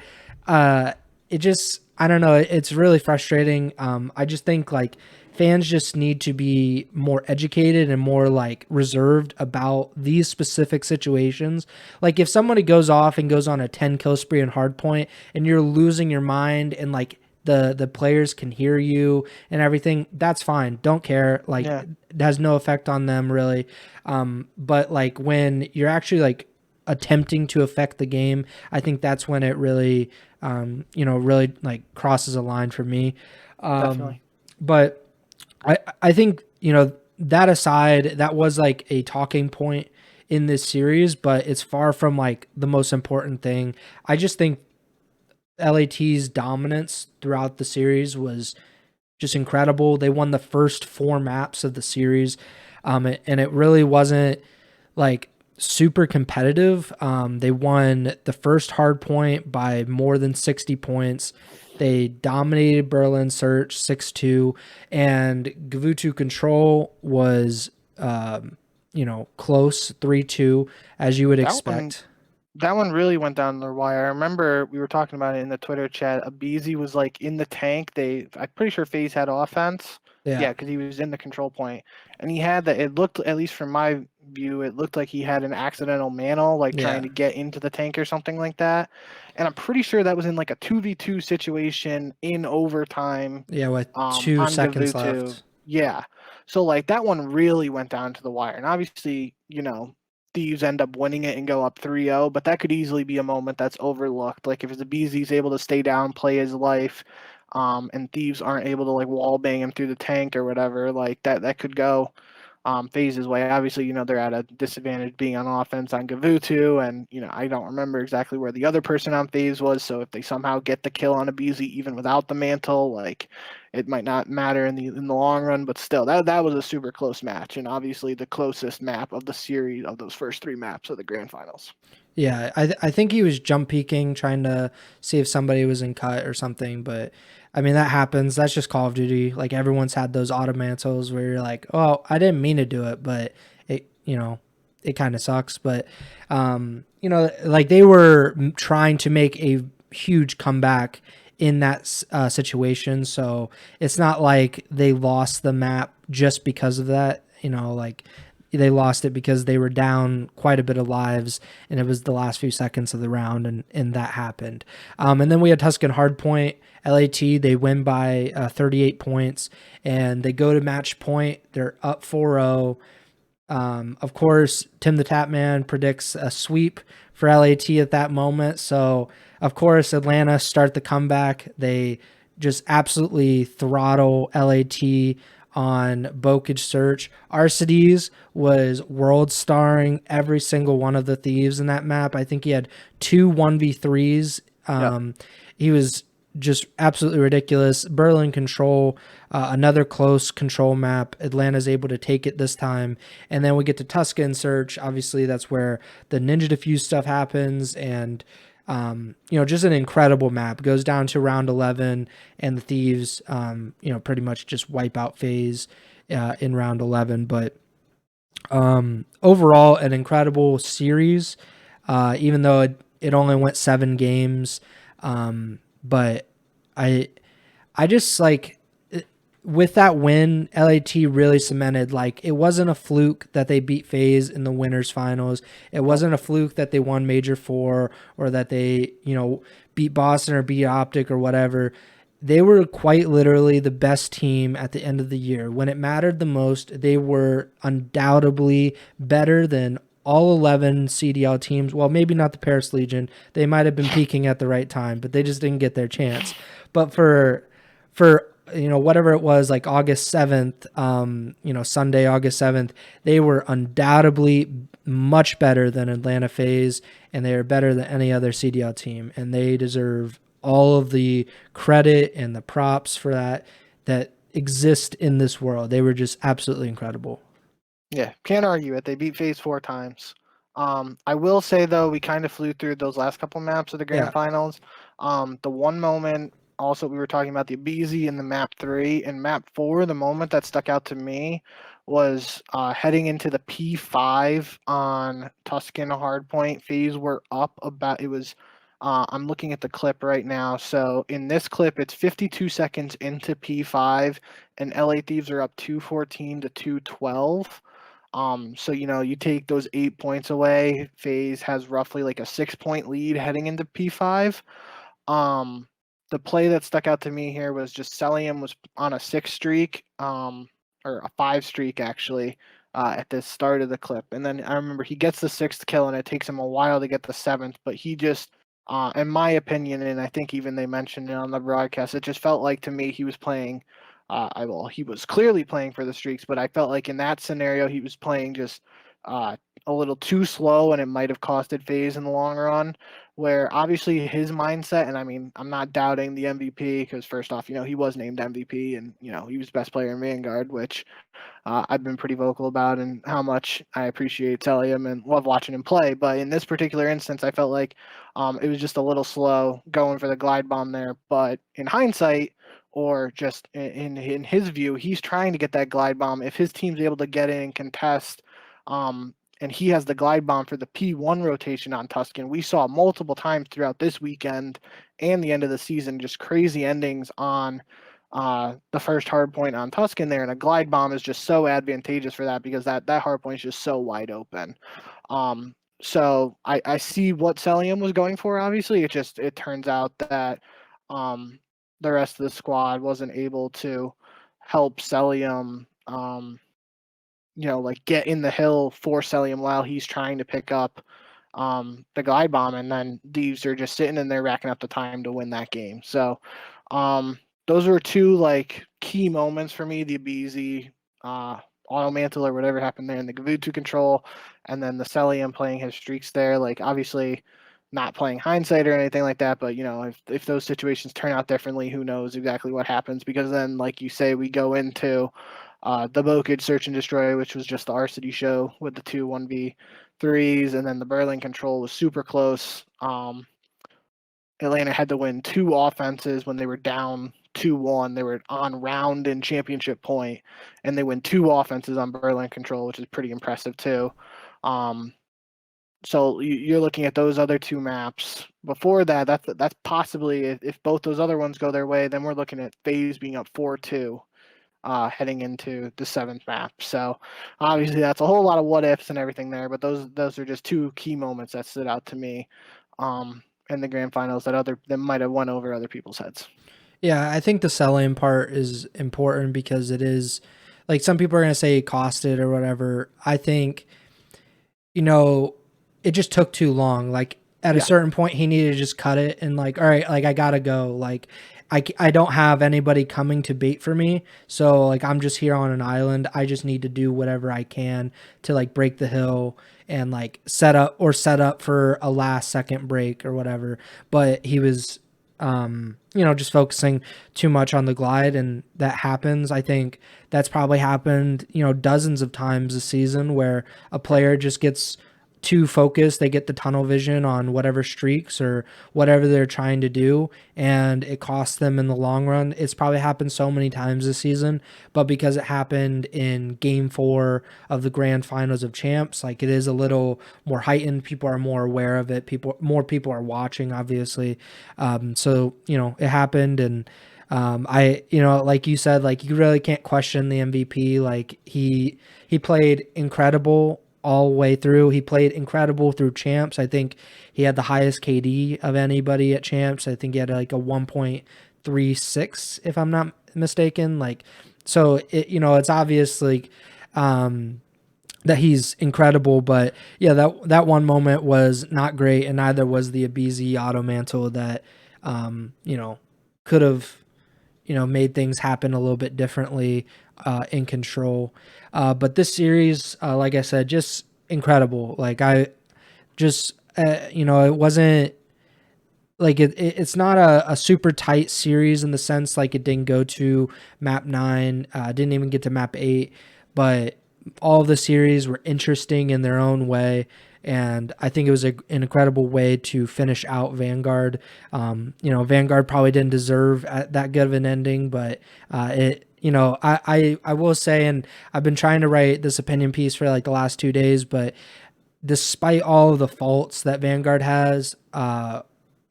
just, I don't know. It's really frustrating. I just think like fans just need to be more educated and more like reserved about these specific situations. Like if somebody goes off and goes on a 10 kill spree in hardpoint and you're losing your mind and like the players can hear you and everything, that's fine. Don't care. Like Yeah, it has no effect on them really. But like when you're actually like attempting to affect the game, I think that's when it really, really like crosses a line for me. definitely. But I think, that aside, that was like a talking point in this series, but it's far from like the most important thing. I just think LAT's dominance throughout the series was just incredible. They won the first 4 maps of the series, and it really wasn't like super competitive. They won the first hard point by more than 60 points. They dominated Berlin Search 6-2, and Mw2 Control was, close 3-2, as you would That one expect. That one really went down the wire. I remember we were talking about it in the Twitter chat. Abizi was like in the tank. I'm pretty sure FaZe had offense. Yeah, Yeah, because he was in the control point, and he had that. It looked, at least from my view, it looked like he had an accidental mantle, like yeah, trying to get into the tank or something like that. And I'm pretty sure that was in like a 2v2 situation in overtime. yeah, with 2 seconds On Gavutu. left. Yeah. So like that one really went down to the wire, and obviously, Thieves end up winning it and go up 3-0, but that could easily be a moment that's overlooked. Like if the BZ's able to stay down, play his life, and Thieves aren't able to like wall bang him through the tank or whatever, like that could go FaZe's way. Obviously, they're at a disadvantage being on offense on Gavutu, and I don't remember exactly where the other person on FaZe was. So if they somehow get the kill on a BZ even without the mantle, like it might not matter in the long run. But still, that was a super close match, and obviously the closest map of the series of those first 3 maps of the grand finals. Yeah, I think he was jump peeking, trying to see if somebody was in cut or something. But I mean, that happens. That's just Call of Duty. Like everyone's had those automantles where you're like, oh, I didn't mean to do it, but it kind of sucks. But like they were trying to make a huge comeback in that situation. So it's not like they lost the map just because of that. Like they lost it because they were down quite a bit of lives, and it was the last few seconds of the round, and that happened. And then we had Tuscan Hardpoint. LAT, they win by 38 points, and they go to match point. They're up 4-0. Of course, Tim the Tapman predicts a sweep for LAT at that moment. So, of course, Atlanta start the comeback. They just absolutely throttle LAT on Bokage Search. Arcides was world starring every single one of the Thieves in that map. I think he had 2 1v3s. Yep. He was just absolutely ridiculous. Berlin Control, another close control map. Atlanta's able to take it this time. And then we get to Tuscan Search. Obviously, that's where the Ninja Diffuse stuff happens. And, just an incredible map. Goes down to round 11, and the Thieves, pretty much just wipe out FaZe in round 11. But overall, an incredible series, even though it only went 7 games. But I just like with that win, LAT really cemented, like it wasn't a fluke that they beat FaZe in the winners finals. It wasn't a fluke that they won Major 4 or that they, beat Boston or beat OpTic or whatever. They were quite literally the best team at the end of the year. When it mattered the most, they were undoubtedly better than all 11 CDL teams. Well, maybe not the Paris Legion. They might have been peaking at the right time, but they just didn't get their chance. But for whatever it was, like August 7th, Sunday, August 7th, they were undoubtedly much better than Atlanta FaZe, and they are better than any other CDL team, and they deserve all of the credit and the props for that exist in this world. They were just absolutely incredible. Yeah, can't argue it. They beat FaZe 4 times. I will say though, we kind of flew through those last couple maps of the grand Yeah. finals. The one moment also we were talking about the BZ in the map 3 and map 4. The moment that stuck out to me was heading into the P5 on Tuscan Hardpoint. FaZe were up about, it was I'm looking at the clip right now. So in this clip, it's 52 seconds into P5, and LA Thieves are up 214 to 212. So you take those 8 points away. FaZe has roughly like a 6-point lead heading into P5. The play that stuck out to me here was just Celium was on a 6 streak, or a 5 streak actually, at the start of the clip. And then I remember he gets the 6th kill and it takes him a while to get the 7th, but he just, in my opinion, and I think even they mentioned it on the broadcast, it just felt like to me he was playing, he was clearly playing for the streaks, but I felt like in that scenario he was playing just a little too slow, and it might have costed FaZe in the long run. Where obviously his mindset, and I mean, I'm not doubting the MVP because first off, he was named MVP, and he was best player in Vanguard, which I've been pretty vocal about and how much I appreciate Telium and love watching him play. But in this particular instance, I felt like it was just a little slow going for the glide bomb there. But in hindsight, or just in his view, he's trying to get that glide bomb. If his team's able to get in and contest, and he has the glide bomb for the P1 rotation on Tuscan, we saw multiple times throughout this weekend and the end of the season just crazy endings on the first hard point on Tuscan there, and a glide bomb is just so advantageous for that because that hard point is just so wide open. So I see what Celium was going for. Obviously, it turns out that the rest of the squad wasn't able to help Celium, like get in the hill for Celium while he's trying to pick up the glide bomb, and then Thieves are just sitting in there racking up the time to win that game. So those were two like key moments for me: the BZ auto mantle or whatever happened there in the Mw2 control, and then the Celium playing his streaks there. Like obviously not playing hindsight or anything like that, but if those situations turn out differently, who knows exactly what happens, because then like you say, we go into the Bokage Search and Destroy, which was just the Arcity show with the 2 1v3s, and then the Berlin control was super close. Atlanta had to win 2 offenses when they were down 2-1. They were on round and championship point, and they win 2 offenses on Berlin control, which is pretty impressive too. So you're looking at those other 2 maps. Before that, that's possibly, if both those other ones go their way, then we're looking at FaZe being up 4-2. Heading into the 7th map. So obviously that's a whole lot of what ifs and everything there, but those are just 2 key moments that stood out to me in the grand finals that might have won over other people's heads. Yeah, I think the selling part is important because it is, like, some people are going to say it costed or whatever. I think, it just took too long. Like at a certain point he needed to just cut it and like, all right, like I gotta go. Like I don't have anybody coming to bait for me. So like, I'm just here on an island. I just need to do whatever I can to like break the hill and like set up for a last second break or whatever. But he was, just focusing too much on the glide, and that happens. I think that's probably happened, dozens of times this season where a player just gets too focused. They get the tunnel vision on whatever streaks or whatever they're trying to do, and it costs them in the long run. It's probably happened so many times this season, but because it happened in game 4 of the grand finals of champs, like it is a little more heightened. People are more aware of it. More people are watching, obviously. So, it happened, and like you said, like you really can't question the MVP. Like he played incredible all the way through. He played incredible through champs. I think he had the highest KD of anybody at champs. I think he had like a 1.36, if I'm not mistaken. Like, so it's obviously that he's incredible, but yeah, that one moment was not great, and neither was the Abizi auto mantle that could have made things happen a little bit differently in control. But this series, like I said, just incredible. Like I just, it wasn't like it's not a super tight series in the sense like it didn't go to map 9, didn't even get to map 8, but all of the series were interesting in their own way. And I think it was an incredible way to finish out Vanguard. Vanguard probably didn't deserve that good of an ending, but I will say, and I've been trying to write this opinion piece for like the last 2 days, but despite all of the faults that Vanguard has,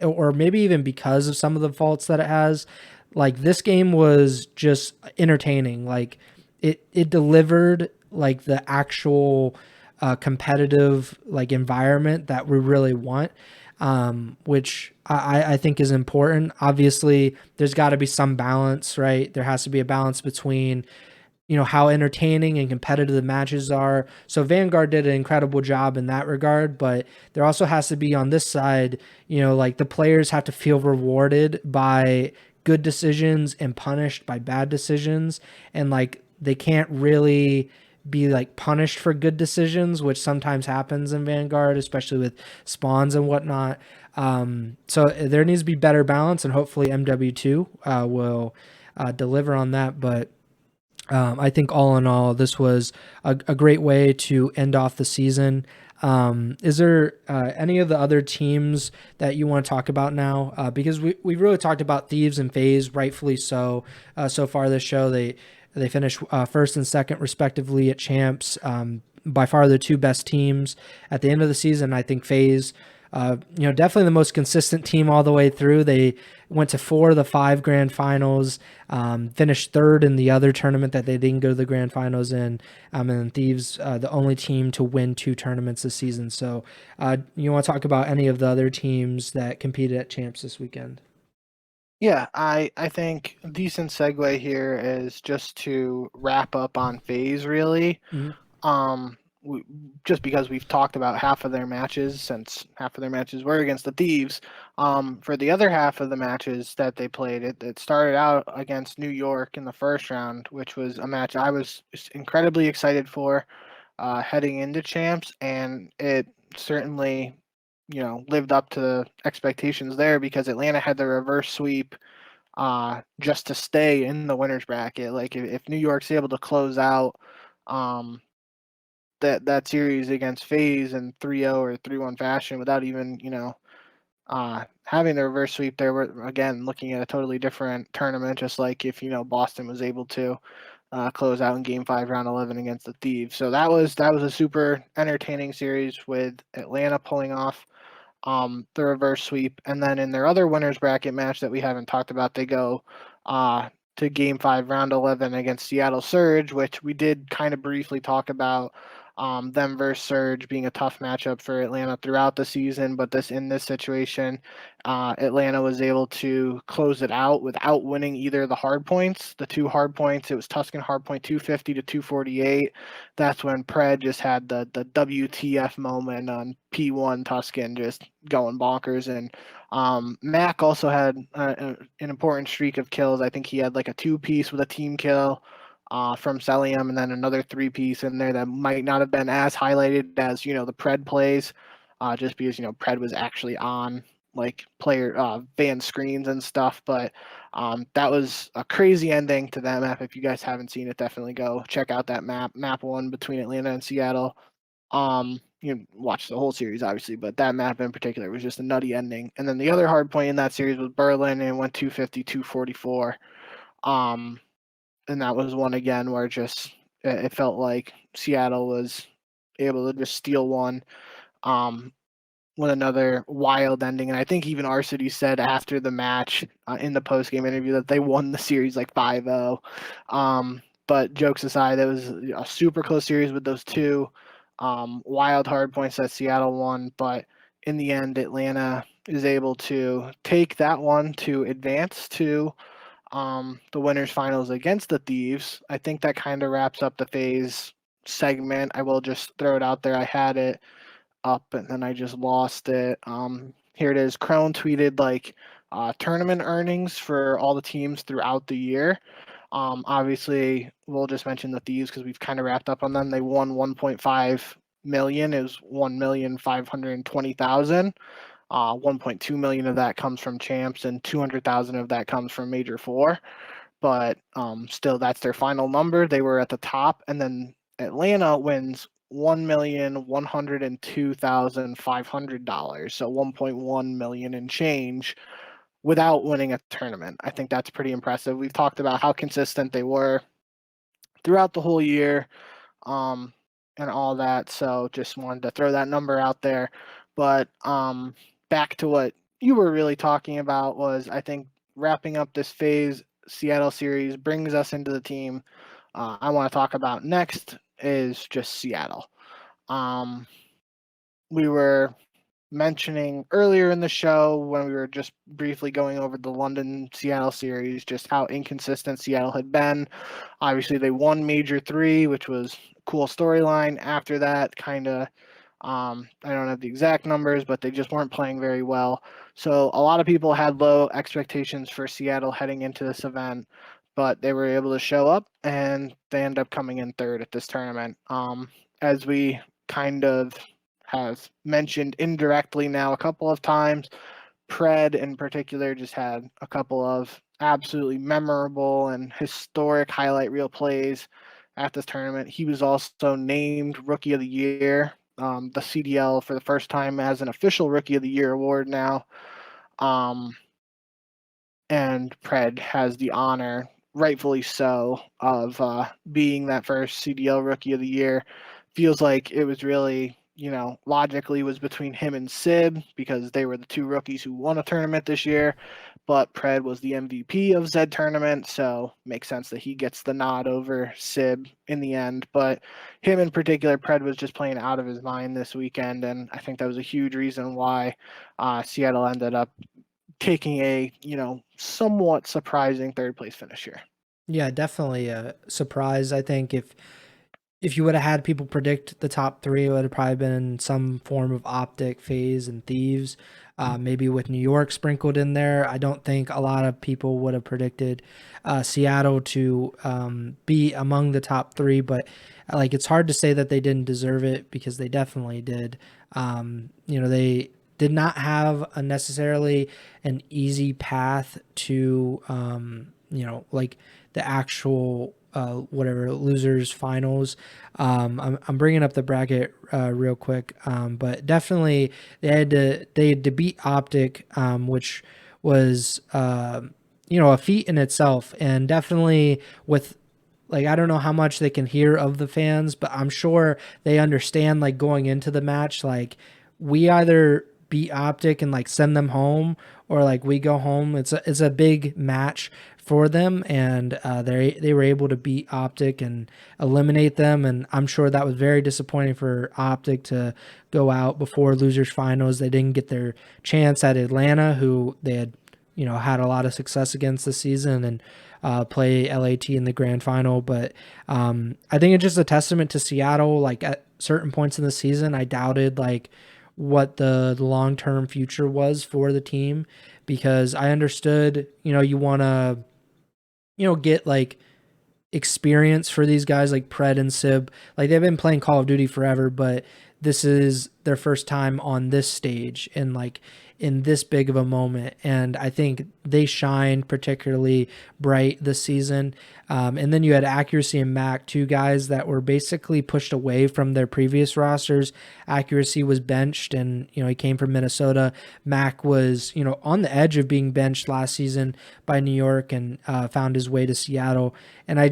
or maybe even because of some of the faults that it has, like this game was just entertaining. Like it delivered like the actual competitive like environment that we really want, which I think is important. Obviously, there's got to be some balance, right? There has to be a balance between how entertaining and competitive the matches are. So Vanguard did an incredible job in that regard, but there also has to be on this side, like the players have to feel rewarded by good decisions and punished by bad decisions, and like they can't really be like punished for good decisions, which sometimes happens in Vanguard, especially with spawns and whatnot. So there needs to be better balance, and hopefully Mw2 will deliver on that. But I think all in all, this was a great way to end off the season. Is there any of the other teams that you want to talk about now? Because we've really talked about Thieves and FaZe, rightfully so. So far this show, they finished first and second respectively at champs. By far the two best teams at the end of the season. I think FaZe, definitely the most consistent team all the way through. They went to 4 of the 5 grand finals, finished third in the other tournament that they didn't go to the grand finals in, and then Thieves, the only team to win 2 tournaments this season. So you want to talk about any of the other teams that competed at champs this weekend? Yeah, I think a decent segue here is just to wrap up on FaZe really. Um, just because we've talked about half of their matches, since half of their matches were against the Thieves. For the other half of the matches that they played, it started out against New York in the first round, which was a match I was incredibly excited for heading into champs, and it certainly lived up to expectations there because Atlanta had the reverse sweep just to stay in the winners bracket. Like if New York's able to close out um, that series against FaZe in 3-0 or 3-1 fashion without even having the reverse sweep, there we're again looking at a totally different tournament. Just like if Boston was able to close out in Game 5, Round 11 against the Thieves. So that was a super entertaining series with Atlanta pulling off the reverse sweep. And then in their other winners bracket match that we haven't talked about, they go to Game 5, Round 11 against Seattle Surge, which we did kind of briefly talk about. Them versus Surge being a tough matchup for Atlanta throughout the season, but in this situation, Atlanta was able to close it out without winning either of the hard points. The 2 hard points, it was Tuscan hard point 250 to 248. That's when Pred just had the WTF moment on P1 Tuscan, just going bonkers. And Mac also had an important streak of kills. I think he had like a 2-piece with a team kill from Celium, and then another 3-piece in there that might not have been as highlighted as the Pred plays, just because Pred was actually on like player fan screens and stuff. But that was a crazy ending to that map. If you guys haven't seen it, definitely go check out that map 1 between Atlanta and Seattle. Watch the whole series obviously, but that map in particular was just a nutty ending. And then the other hard point in that series was Berlin, and it went 250 244. And that was one again where it felt like Seattle was able to just steal one with another wild ending. And I think even Arcity said after the match in the post game interview that they won the series like 5-0. But jokes aside, it was a super close series with those 2 wild hard points that Seattle won. But in the end, Atlanta is able to take that one to advance to the winners finals against the Thieves. I think that kind of wraps up the FaZe segment. I will just throw it out there. I had it up and then I just lost it. Here it is. Crone tweeted like tournament earnings for all the teams throughout the year. Obviously, we'll just mention the Thieves because we've kind of wrapped up on them. They won 1.5 million. It was 1,520,000. 1.2 million of that comes from champs, and 200,000 of that comes from Major 4. But still, that's their final number. They were at the top, and then Atlanta wins $1,102,500, so 1.1 million and change without winning a tournament. I think that's pretty impressive. We've talked about how consistent they were throughout the whole year, and all that. So just wanted to throw that number out there. But back to what you were really talking about was, I think, wrapping up this FaZe Seattle series brings us into the team I want to talk about next is just Seattle. We were mentioning earlier in the show when we were just briefly going over the London Seattle series, just how inconsistent Seattle had been. Obviously, they won Mw2, which was a cool storyline. After that, kind of, I don't have the exact numbers, but they just weren't playing very well. So a lot of people had low expectations for Seattle heading into this event, but they were able to show up and they end up coming in third at this tournament. As we kind of have mentioned indirectly now a couple of times, Pred in particular just had a couple of absolutely memorable and historic highlight reel plays at this tournament. He was also named Rookie of the Year, the CDL for the first time as an official Rookie of the Year award now. And Pred has the honor, rightfully so, of being that first CDL Rookie of the Year. Feels like it was really, logically was between him and Sib because they were the two rookies who won a tournament this year. But Pred was the MVP of Zed tournament, so makes sense that he gets the nod over Sib in the end. But him in particular, Pred was just playing out of his mind this weekend, and I think that was a huge reason why Seattle ended up taking a, somewhat surprising third place finish here. Yeah, definitely a surprise. I think if you would have had people predict the top three, it would have probably been some form of OpTic, FaZe, and Thieves. Maybe with New York sprinkled in there. I don't think a lot of people would have predicted Seattle to be among the top three, but it's hard to say that they didn't deserve it because they definitely did. They did not have a necessarily an easy path to the actual whatever losers finals. I'm bringing up the bracket real quick, but definitely they had to beat OpTic, which was a feat in itself, and definitely with I don't know how much they can hear of the fans, but I'm sure they understand going into the match, we either beat OpTic and send them home, or we go home. It's a big match for them, and they were able to beat OpTic and eliminate them, and I'm sure that was very disappointing for OpTic to go out before losers finals. They didn't get their chance at Atlanta, who they had had a lot of success against this season, and play LAT in the grand final. But I think it's just a testament to Seattle. At certain points in the season, I doubted what the long-term future was for the team, because I understood, you want to, get experience for these guys like Pred and Sib. They've been playing Call of Duty forever, but this is their first time on this stage and in this big of a moment. And I think they shined particularly bright this season. And then you had Accuracy and Mac, two guys that were basically pushed away from their previous rosters. Accuracy was benched, and he came from Minnesota. Mac was on the edge of being benched last season by New York, and found his way to Seattle. And I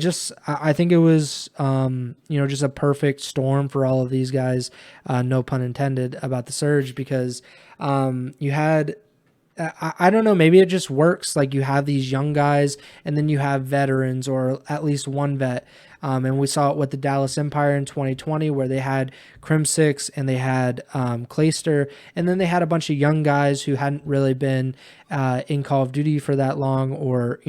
think it was just a perfect storm for all of these guys, no pun intended about the surge, because you had I don't know, maybe it just works. You have these young guys, and then you have veterans, or at least one vet. And we saw it with the Dallas Empire in 2020, where they had Crimsix and they had Clayster, and then they had a bunch of young guys who hadn't really been in Call of Duty for that long, or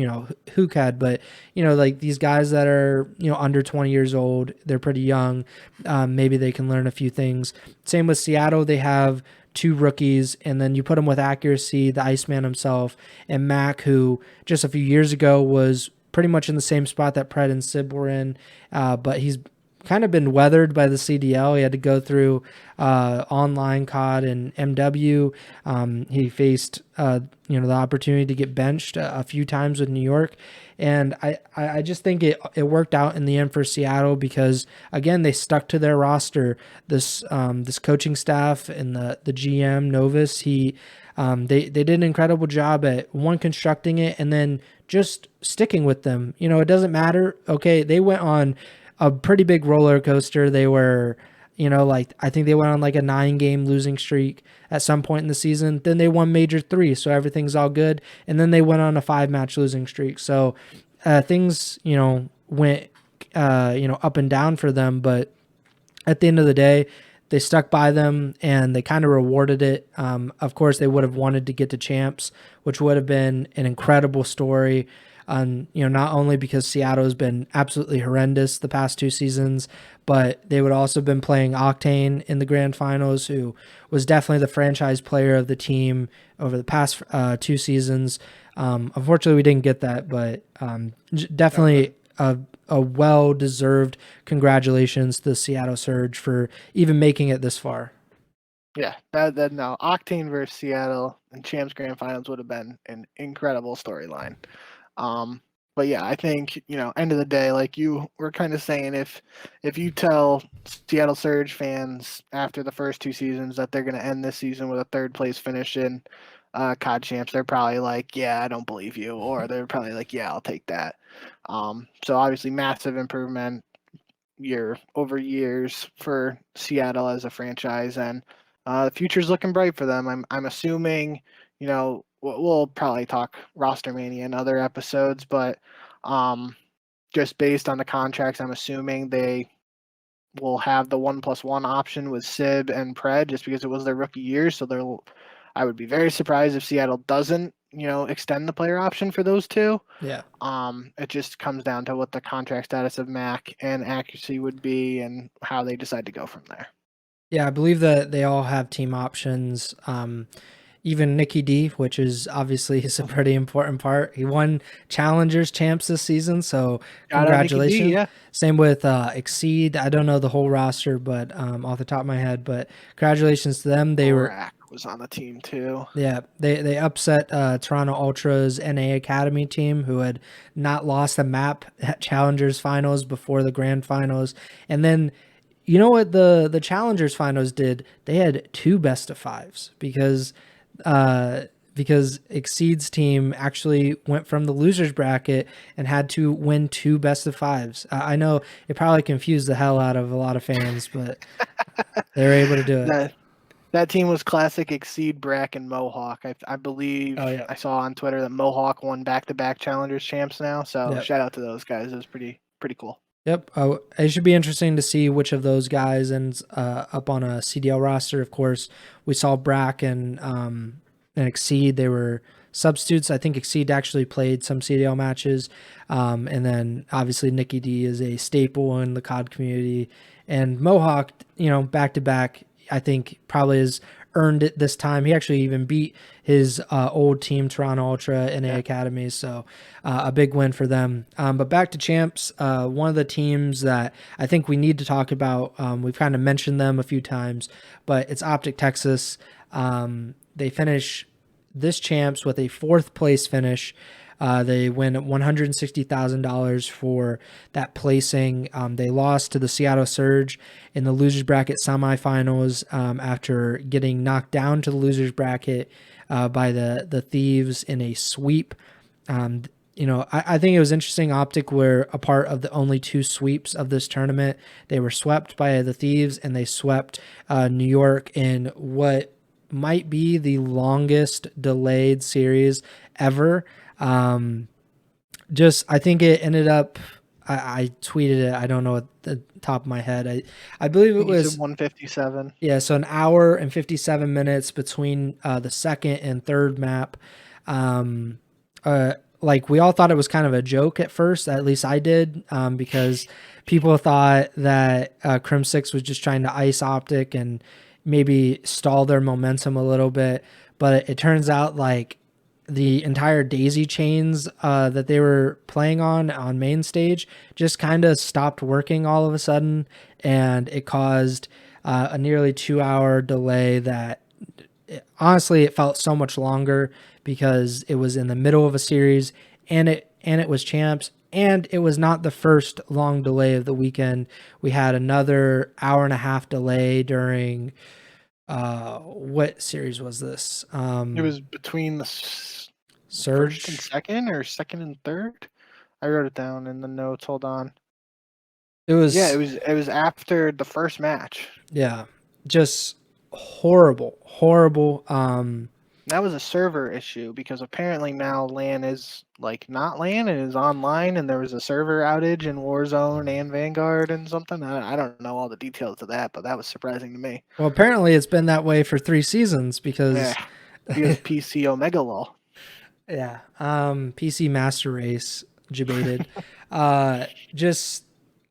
Hook had, but these guys that are under 20 years old, they're pretty young. Maybe they can learn a few things. Same with Seattle, they have two rookies, and then you put them with Accuracy, the Iceman himself, and Mac, who just a few years ago was pretty much in the same spot that Pred and Sib were in, but he's kind of been weathered by the CDL. He had to go through online COD and MW. He faced the opportunity to get benched a few times with New York, and I just think it worked out in the end for Seattle, because again, they stuck to their roster. This coaching staff and the GM Novus, they did an incredible job at constructing it, and then just sticking with them. It doesn't matter. Okay, they went on a pretty big roller coaster. They were Like I think they went on like a 9-game losing streak at some point in the season. Then they won major 3, so everything's all good. And then they went on a 5-match losing streak. So things, went, up and down for them. But at the end of the day, they stuck by them and they kind of rewarded it. Of course, they would have wanted to get to champs, which would have been an incredible story. Not only because Seattle has been absolutely horrendous the past 2 seasons, but they would also have been playing Octane in the grand finals, who was definitely the franchise player of the team over the past 2 seasons. Unfortunately, we didn't get that, but definitely a well-deserved congratulations to the Seattle Surge for even making it this far. Yeah, that no, Octane versus Seattle and Champs Grand Finals would have been an incredible storyline. But yeah, I think end of the day, like you were kind of saying, if you tell Seattle Surge fans after the first 2 seasons that they're going to end this season with a 3rd place finish in COD Champs, they're probably like, yeah, I don't believe you, or they're probably like, yeah, I'll take that. So obviously, massive improvement year over years for Seattle as a franchise, and the future's looking bright for them. I'm assuming, we'll probably talk roster mania in other episodes, but just based on the contracts, I'm assuming they will have the 1+1 option with Sib and Pred just because it was their rookie year. So I would be very surprised if Seattle doesn't, extend the player option for those two. Yeah. It just comes down to what the contract status of Mac and Accuracy would be and how they decide to go from there. Yeah, I believe that they all have team options. Even Nicky D, which is obviously is a pretty important part. He won Challengers champs this season, so Shout out Nicky D, congratulations. yeah. Same with Exceed. I don't know the whole roster, but off the top of my head, but congratulations to them. They were was on the team too. Yeah, they upset Toronto Ultra's NA Academy team, who had not lost a map at Challengers finals before the grand finals. And then you know what the Challengers finals did? They had 2 best of 5s because Exceed's team actually went from the losers bracket and had to win 2 best of 5s. I know it probably confused the hell out of a lot of fans, but they were able to do it. That team was classic Exceed, Brack, and Mohawk. I believe I saw on Twitter that Mohawk won back-to-back Challengers champs now. So shout out to those guys. It was pretty cool. Yep. It should be interesting to see which of those guys ends up on a CDL roster. Of course, we saw Brack and Exceed. They were substitutes. I think Exceed actually played some CDL matches. And then obviously Nicky D is a staple in the COD community. And Mohawk, back to back, I think probably has earned it this time. He actually even beat his old team, Toronto Ultra NA Academy. So a big win for them. But back to champs, one of the teams that I think we need to talk about, we've kind of mentioned them a few times, but it's OpTic Texas. They finish this champs with a 4th place finish. They win $160,000 for that placing. They lost to the Seattle Surge in the losers bracket semifinals after getting knocked down to the losers bracket by the Thieves in a sweep. I think it was interesting. OpTic were a part of the only 2 sweeps of this tournament. They were swept by the Thieves and they swept New York in what might be the longest delayed series ever. I think it ended up, I tweeted it. I don't know at the top of my head. I believe it was 157. Yeah. So 1 hour and 57 minutes between the second and third map. Like we all thought it was kind of a joke at first, at least I did, because people thought that Crim 6 was just trying to ice OpTic and maybe stall their momentum a little bit. But it turns out like the entire daisy chains that they were playing on main stage just kind of stopped working all of a sudden, and it caused a nearly 2-hour delay that honestly it felt so much longer because it was in the middle of a series and it was champs, and it was not the first long delay of the weekend. We had another 1.5-hour delay during what series was this? It was between the Surge first and second, or second and third. I wrote it down in the notes. Hold on. It Yeah, was, it was after the first match. yeah, just horrible, horrible. That was a server issue because apparently now LAN is like not LAN, it is online, and there was a server outage in Warzone and Vanguard and something. I don't know all the details of that, but that was surprising to me. Well, apparently it's been that way for 3 seasons because, Yeah, because PC Omega Law. yeah, PC Master Race debated. Just,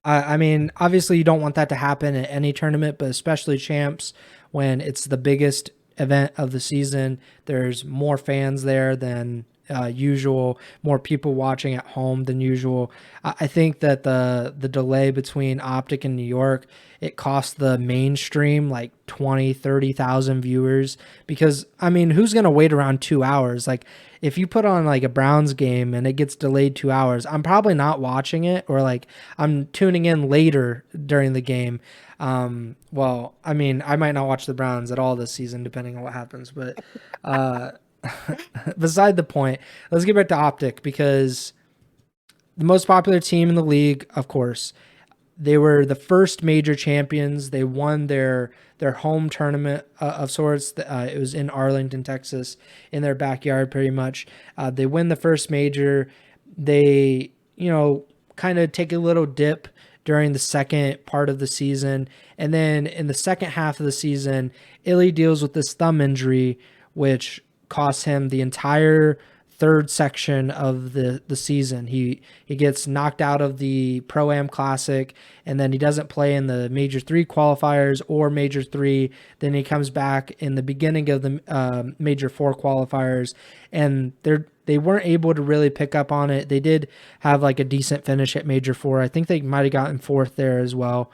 I mean, obviously you don't want that to happen at any tournament, but especially champs when it's the biggest event of the season. There's more fans there than usual, more people watching at home than usual. I think that the delay between OpTic and New York, it cost the mainstream like 20, 30,000 viewers because, I mean, who's going to wait around 2 hours? Like, if you put on like a Browns game and it gets delayed 2 hours, I'm probably not watching it, or like I'm tuning in later during the game. Well, I mean, I might not watch the Browns at all this season, depending on what happens. But uh, beside the point, let's get back to OpTic because the most popular team in the league, of course, they were the first major champions. They won their home tournament of sorts. It was in Arlington, Texas, in their backyard, pretty much. They win the first major. They, kind of take a little dip during the second part of the season, and then in the second half of the season, Illy deals with this thumb injury, which costs him the entire third section of the season. He gets knocked out of the Pro Am Classic, and then he doesn't play in the Major 3 qualifiers or Major 3. Then he comes back in the beginning of the Major 4 qualifiers, and they weren't able to really pick up on it. They did have like a decent finish at Major 4. I think they might have gotten fourth there as well.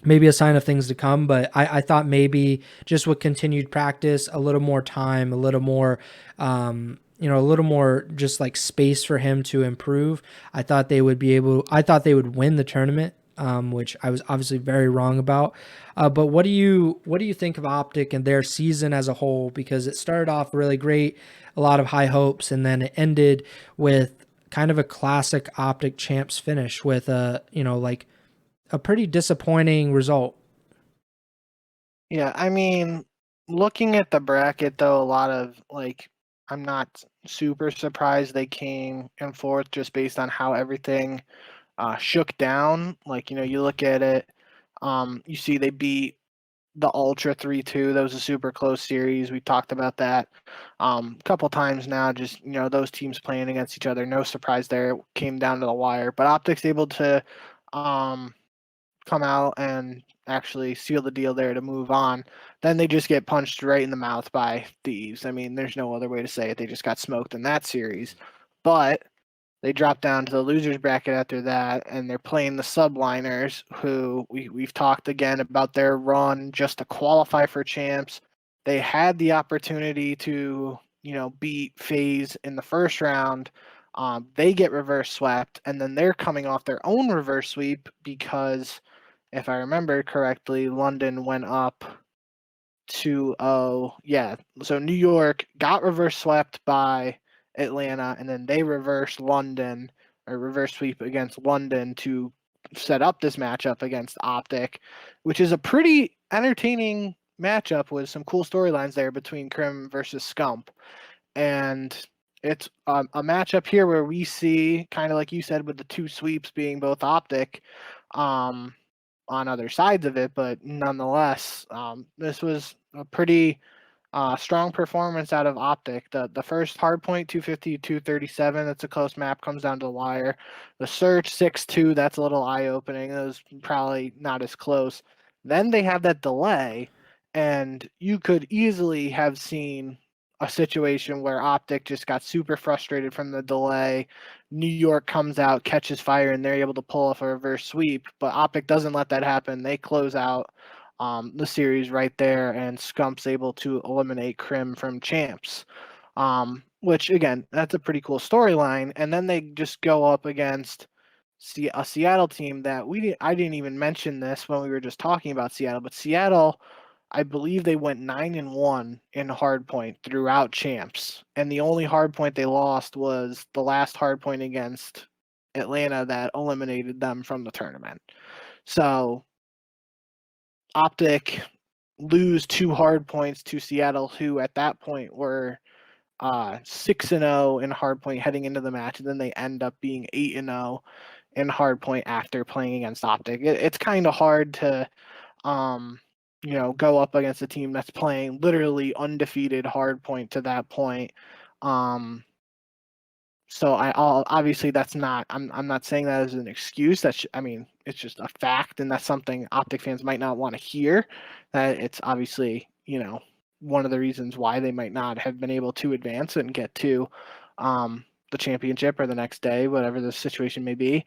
Maybe a sign of things to come, but I thought maybe just with continued practice, a little more time, a little more, a little more just like space for him to improve. I thought they would win the tournament, which I was obviously very wrong about. But what do you think of OpTic and their season as a whole? Because it started off really great, a lot of high hopes, and then it ended with kind of a classic OpTic champs finish with like a pretty disappointing result. Yeah, I mean, looking at the bracket though, a lot of like I'm not super surprised they came in fourth just based on how everything shook down. Like, you look at it, you see they beat the Ultra 3-2. That was a super close series. We talked about that a couple times now, just, those teams playing against each other. No surprise there. It came down to the wire. But OpTic's able to come out and actually seal the deal there to move on. Then they just get punched right in the mouth by Thieves. I mean, there's no other way to say it. They just got smoked in that series. But they dropped down to the losers bracket after that, and they're playing the Subliners, who we've talked again about their run just to qualify for champs. They had the opportunity to, beat FaZe in the first round. They get reverse swept, and then they're coming off their own reverse sweep because, if I remember correctly, London went up 2-0. Yeah, so New York got reverse swept by Atlanta, and then they reversed London or reverse sweep against London to set up this matchup against OpTic, which is a pretty entertaining matchup with some cool storylines there between Crim versus Scump. And it's a matchup here where we see, kind of like you said, with the two sweeps being both OpTic, on other sides of it, but nonetheless, this was a pretty strong performance out of OpTic. The first hardpoint 250 237, that's a close map, comes down to the wire. The search 6-2, that's a little eye opening. That was probably not as close. Then they have that delay, and you could easily have seen a situation where OpTic just got super frustrated from the delay. New York comes out, catches fire, and they're able to pull off a reverse sweep. But OpTic doesn't let that happen. They close out the series right there, and Scump's able to eliminate Crim from champs. Which again, that's a pretty cool storyline. And then they just go up against a Seattle team that I didn't even mention this when we were just talking about Seattle, but Seattle, I believe they went 9-1 in hardpoint throughout champs, and the only hardpoint they lost was the last hardpoint against Atlanta that eliminated them from the tournament. So OpTic lose 2 hard points to Seattle, who at that point were 6-0 in hardpoint heading into the match, and then they end up being 8-0 in hardpoint after playing against OpTic. It's kind of hard to go up against a team that's playing literally undefeated hardpoint to that point. So obviously that's not. I'm not saying that as an excuse. It's just a fact, and that's something OpTic fans might not want to hear. That it's obviously one of the reasons why they might not have been able to advance and get to the championship or the next day, whatever the situation may be.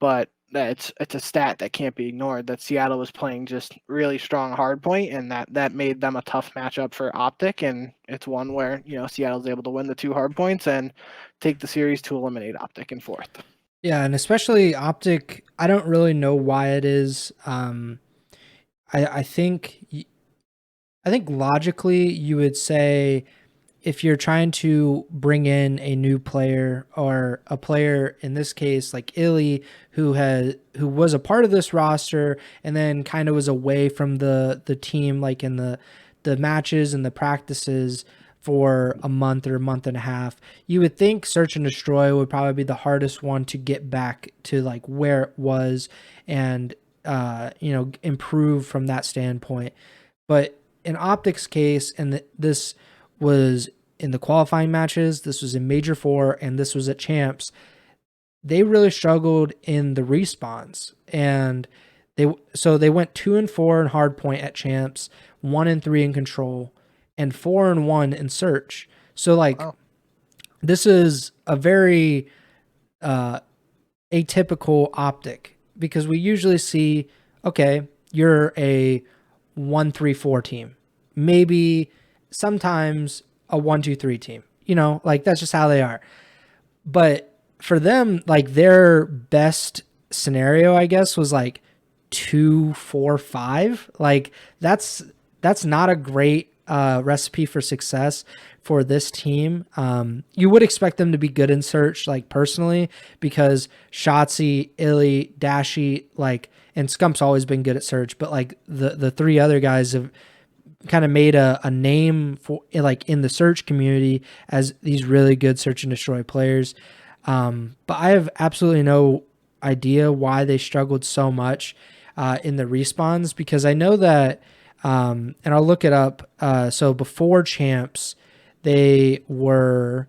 But it's a stat that can't be ignored. That Seattle was playing just really strong hardpoint, and that made them a tough matchup for OpTic. And it's one where Seattle's able to win the 2 hardpoints and take the series to eliminate OpTic in 4th. Yeah, and especially OpTic, I don't really know why it is. I think logically you would say if you're trying to bring in a new player or a player in this case like Illy who was a part of this roster and then kind of was away from the team like in the matches and the practices for a month or a month and a half, you would think Search and Destroy would probably be the hardest one to get back to like where it was and improve from that standpoint. But in OpTic's case, and this was in the qualifying matches, this was in Major 4, and this was at Champs, they really struggled in the respawns. And they went 2-4 in hardpoint at Champs, 1-3 in Control, and 4-1 in Search. So this is a very atypical OpTic because we usually see, okay, you're a 1-3-4 team, maybe sometimes a 1-2-3 team, that's just how they are. But for them, like their best scenario, I guess, was like 2-4-5. Like that's not a great recipe for success for this team. You would expect them to be good in Search, like personally, because Shotzi, Illy, Dashy, and Scump's always been good at Search, but like the 3 other guys have kind of made a name for like in the Search community as these really good Search and Destroy players. But I have absolutely no idea why they struggled so much in the respawns, because I know that and I'll look it up. So before Champs, they were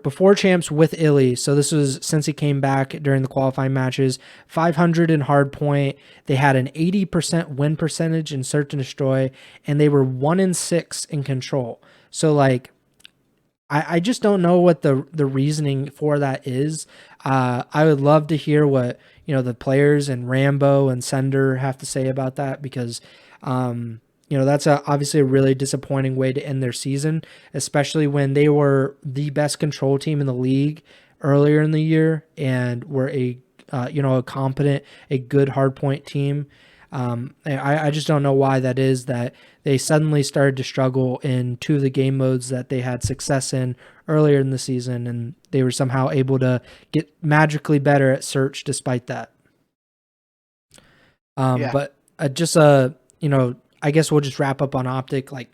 before Champs with Illy. So this was since he came back during the qualifying matches, 500 in hardpoint. They had an 80% win percentage in Search and Destroy, and they were 1-6 in Control. So like, I just don't know what the reasoning for that is. I would love to hear what the players and Rambo and Sender have to say about that, because that's obviously a really disappointing way to end their season, especially when they were the best Control team in the league earlier in the year and were a competent, a good hardpoint team. I just don't know why that is, that they suddenly started to struggle in 2 of the game modes that they had success in earlier in the season, and they were somehow able to get magically better at Search despite that. But just I guess we'll just wrap up on OpTic. Like,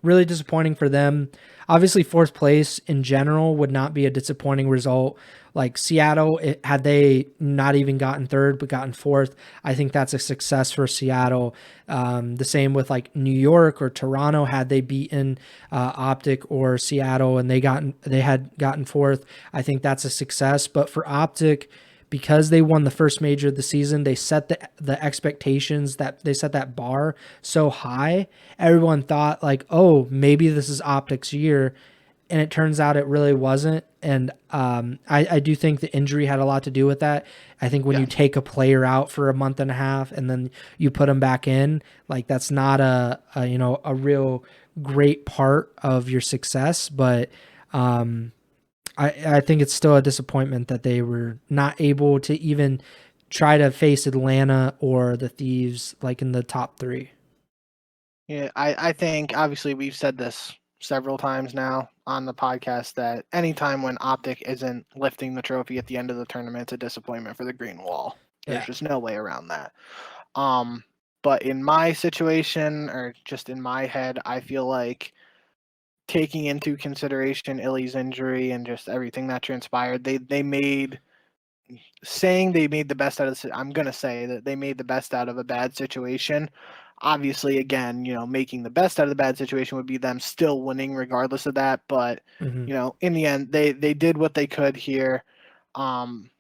really disappointing for them. Obviously, 4th place in general would not be a disappointing result. Like Seattle, had they not even gotten 3rd but gotten 4th, I think that's a success for Seattle. The same with like New York or Toronto, had they beaten OpTic or Seattle and they had gotten 4th, I think that's a success. But for OpTic, because they won the first major of the season, they set the expectations, that they set that bar so high. Everyone thought like, oh, maybe this is OpTic's year. And it turns out it really wasn't. And I do think the injury had a lot to do with that. I think when you take a player out for a month and a half and then you put them back in, like that's not a real great part of your success. But I think it's still a disappointment that they were not able to even try to face Atlanta or the Thieves like in the top 3. Yeah, I think obviously we've said this several times now on the podcast that anytime when OpTic isn't lifting the trophy at the end of the tournament, it's a disappointment for the green wall. There's Yeah. just no way around that. But in my situation, or just in my head, I feel like taking into consideration Illy's injury and just everything that transpired, they made saying they made the best out of this. I'm gonna say that they made the best out of a bad situation. Obviously, again, making the best out of the bad situation would be them still winning regardless of that. But Hmm. in the end, they did what they could here. Um,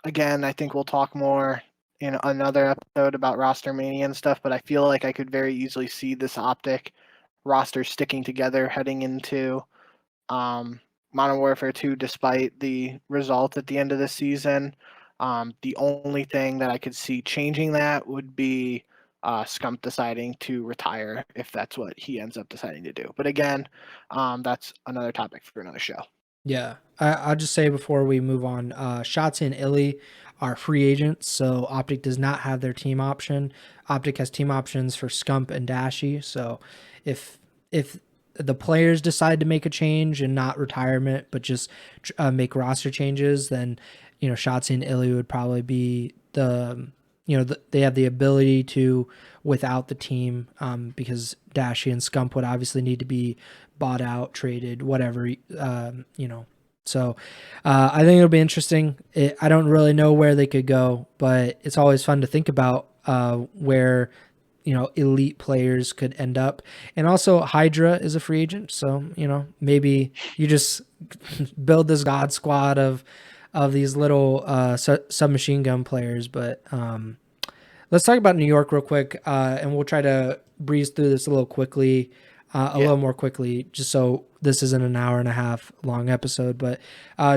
Again, I think we'll talk more in another episode about roster mania and stuff. But I feel like I could very easily see this OpTic roster sticking together heading into um, Modern Warfare 2, despite the result at the end of the season. The only thing that I could see changing that would be Scump deciding to retire if that's what he ends up deciding to do. But again, that's another topic for another show. Yeah, I'll just say before we move on, Shotzi and Illy are free agents, so OpTic does not have their team option. OpTic has team options for Scump and Dashy. So if the players decide to make a change and not retirement, but just make roster changes, then Shotzi and Illy would probably be they have the ability to without the team, because Dashy and Scump would obviously need to be bought out, traded, whatever, So I think it'll be interesting. I don't really know where they could go, but it's always fun to think about where elite players could end up. And also Hydra is a free agent, so maybe you just build this god squad of these little submachine gun players. But let's talk about New York real quick, and we'll try to breeze through this a little quickly, a little more quickly, just so this isn't an hour and a half long episode. But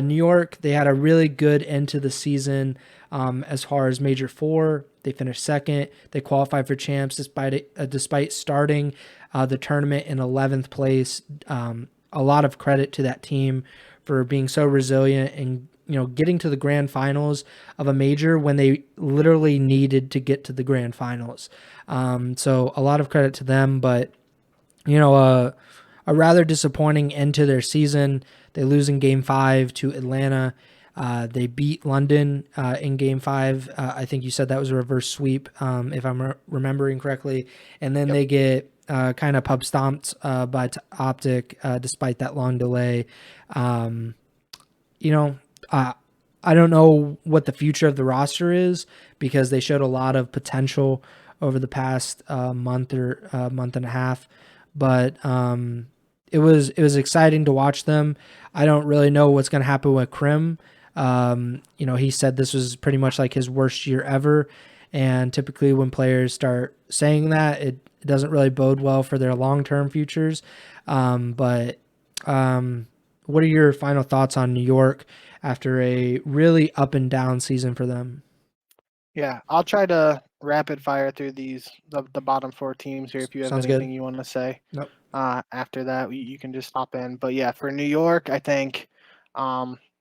New York, they had a really good end to the season. As far as Major 4, they finished second. They qualified for champs despite starting the tournament in 11th place. A lot of credit to that team for being so resilient and getting to the grand finals of a major when they literally needed to get to the grand finals. So a lot of credit to them, but a rather disappointing end to their season. They lose in Game 5 to Atlanta. They beat London in Game 5. I think you said that was a reverse sweep, if I'm remembering correctly. And then they get kind of pub stomped by OpTic despite that long delay. I don't know what the future of the roster is because they showed a lot of potential over the past month or month and a half, but it was exciting to watch them. I don't really know what's going to happen with Krim. He said this was pretty much like his worst year ever, and typically when players start saying that, it doesn't really bode well for their long-term futures. But what are your final thoughts on New York after a really up and down season for them? Yeah, I'll try to rapid fire through the bottom 4 teams here if you have Sounds good. anything you want to say. Nope. After that, you can just hop in. But yeah, for New York, I think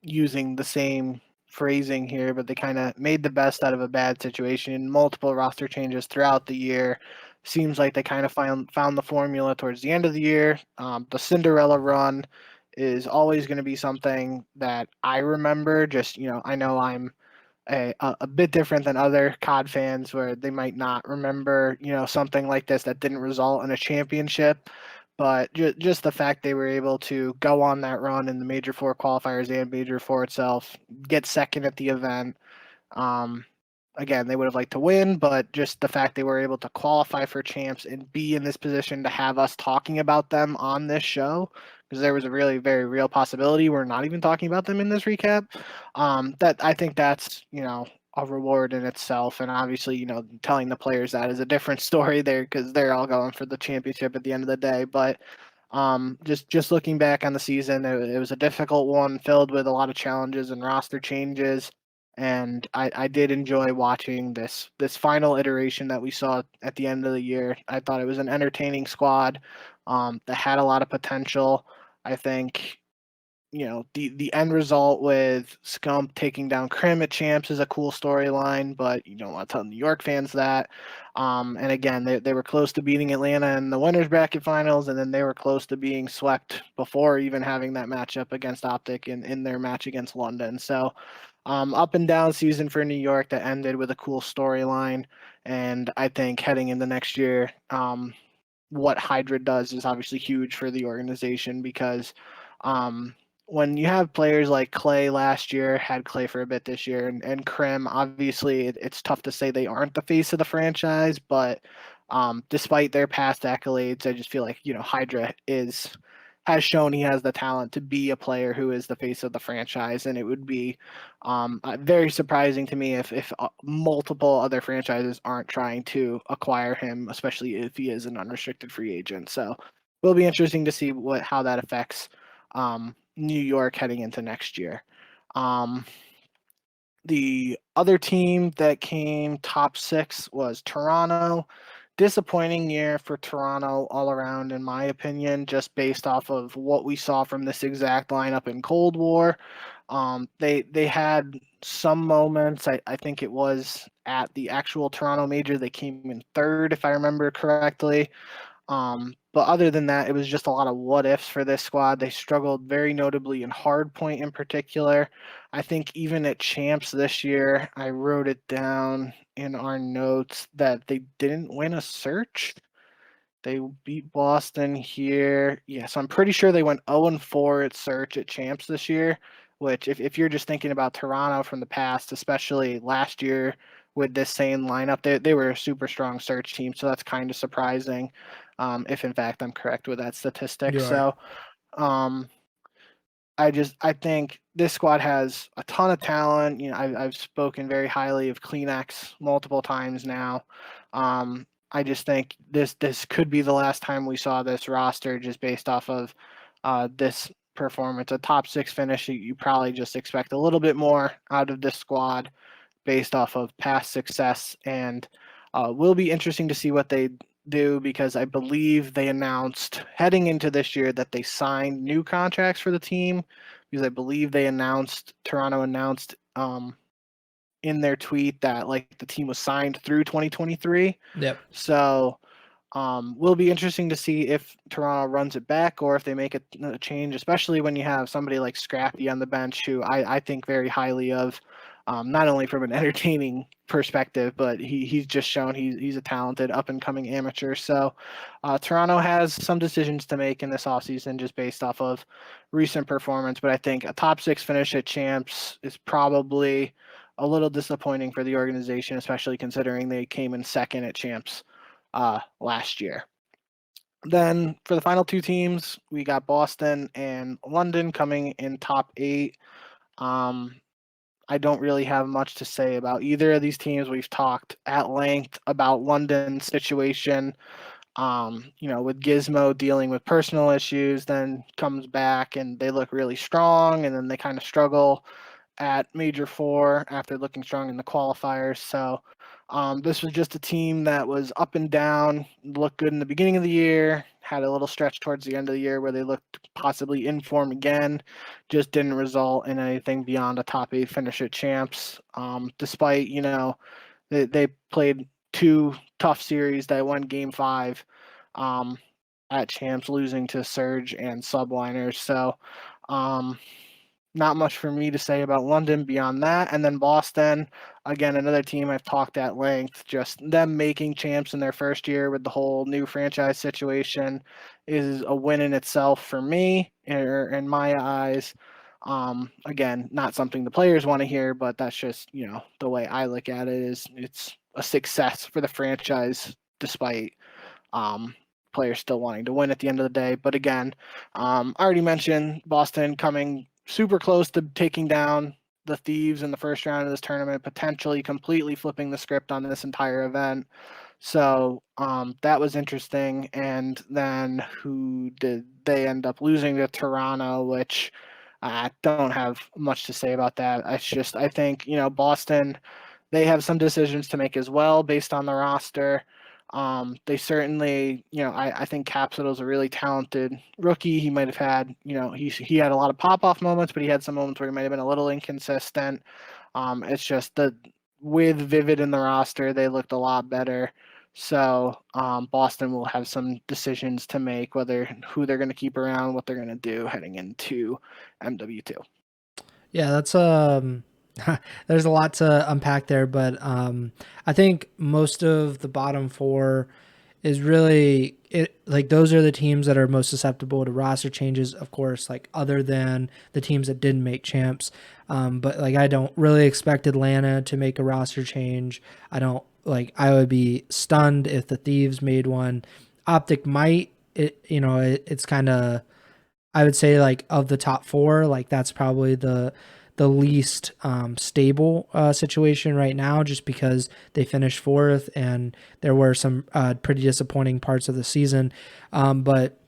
using the same phrasing here, but they kind of made the best out of a bad situation. Multiple roster changes throughout the year. Seems like they kind of found the formula towards the end of the year. The Cinderella run is always going to be something that I remember. Just I know I'm a bit different than other COD fans where they might not remember, something like this that didn't result in a championship. But just the fact they were able to go on that run in the Major 4 qualifiers and Major 4 itself, get second at the event. Um, Again, they would have liked to win, but just the fact they were able to qualify for champs and be in this position to have us talking about them on this show, because there was a really very real possibility we're not even talking about them in this recap. That I think that's a reward in itself, and obviously telling the players that is a different story there because they're all going for the championship at the end of the day. But just looking back on the season, it was a difficult one filled with a lot of challenges and roster changes. And I did enjoy watching this final iteration that we saw at the end of the year. I thought it was an entertaining squad that had a lot of potential. I think the end result with Scump taking down Krim at Champs is a cool storyline, but you don't want to tell New York fans that. And again, they were close to beating Atlanta in the winners bracket finals, and then they were close to being swept before even having that matchup against OpTic in their match against London. So up and down season for New York that ended with a cool storyline. And I think heading into next year, what Hydra does is obviously huge for the organization because when you have players like Clay last year, had Clay for a bit this year, and Krim, obviously it's tough to say they aren't the face of the franchise, but despite their past accolades, I just feel like, Hydra has shown he has the talent to be a player who is the face of the franchise, and it would be very surprising to me if multiple other franchises aren't trying to acquire him, especially if he is an unrestricted free agent. So it'll be interesting to see how that affects New York heading into next year. The other team that came top 6 was Toronto. Disappointing year for Toronto all around, in my opinion, just based off of what we saw from this exact lineup in Cold War. They had some moments. I think it was at the actual Toronto Major. They came in third, if I remember correctly. But other than that, it was just a lot of what ifs for this squad. They struggled very notably in hardpoint in particular. I think even at champs this year, I wrote it down in our notes that they didn't win a search. They beat Boston here. Yeah, so I'm pretty sure they went 0-4 at search at champs this year, which if you're just thinking about Toronto from the past, especially last year with this same lineup, they were a super strong search team, so that's kind of surprising, if in fact I'm correct with that statistic. You're right. So I think this squad has a ton of talent. I've spoken very highly of Kleenex multiple times now. I just think this could be the last time we saw this roster, just based off of this performance. A top 6 finish, you probably just expect a little bit more out of this squad based off of past success, and will be interesting to see what they do, because I believe they announced heading into this year that they signed new contracts for the team, because I believe Toronto announced in their tweet that like the team was signed through 2023. Yep. So will be interesting to see if Toronto runs it back or if they make a change, especially when you have somebody like Scrappy on the bench, who I think very highly of, not only from an entertaining perspective, but he's just shown he's a talented up and coming amateur. So Toronto has some decisions to make in this offseason just based off of recent performance, but I think a top 6 finish at champs is probably a little disappointing for the organization, especially considering they came in second at champs last year. Then for the final 2 teams, we got Boston and London coming in top 8. I don't really have much to say about either of these teams. We've talked at length about London's situation, with Gizmo dealing with personal issues, then comes back and they look really strong, and then they kind of struggle at Major 4 after looking strong in the qualifiers. So this was just a team that was up and down, looked good in the beginning of the year, had a little stretch towards the end of the year where they looked possibly in form again, just didn't result in anything beyond a top 8 finish at champs. Despite, they played 2 tough series. They won game 5 at champs, losing to Surge and Subliners. So not much for me to say about London beyond that. And then Boston, again, another team I've talked at length, just them making champs in their first year with the whole new franchise situation is a win in itself for me, in my eyes. Again, not something the players want to hear, but that's just, the way I look at it, is it's a success for the franchise despite players still wanting to win at the end of the day. But again, I already mentioned Boston coming super close to taking down the Thieves in the first round of this tournament, potentially completely flipping the script on this entire event. So that was interesting. And then who did they end up losing to? Toronto, which I don't have much to say about that. I think, Boston, they have some decisions to make as well based on the roster. They certainly, I think Capsito's a really talented rookie. He might have had, he had a lot of pop-off moments, but he had some moments where he might have been a little inconsistent. It's just that with Vivid in the roster, they looked a lot better. So Boston will have some decisions to make, who they're going to keep around, what they're going to do heading into MW2. Yeah, that's there's a lot to unpack there, but I think most of the bottom four is really like those are the teams that are most susceptible to roster changes, of course, like other than the teams that didn't make champs. But like I don't really expect Atlanta to make a roster change. I would be stunned if the Thieves made one. OpTic might. It's kind of, I would say, like of the top four, like that's probably the least stable situation right now, just because they finished fourth and there were some pretty disappointing parts of the season. But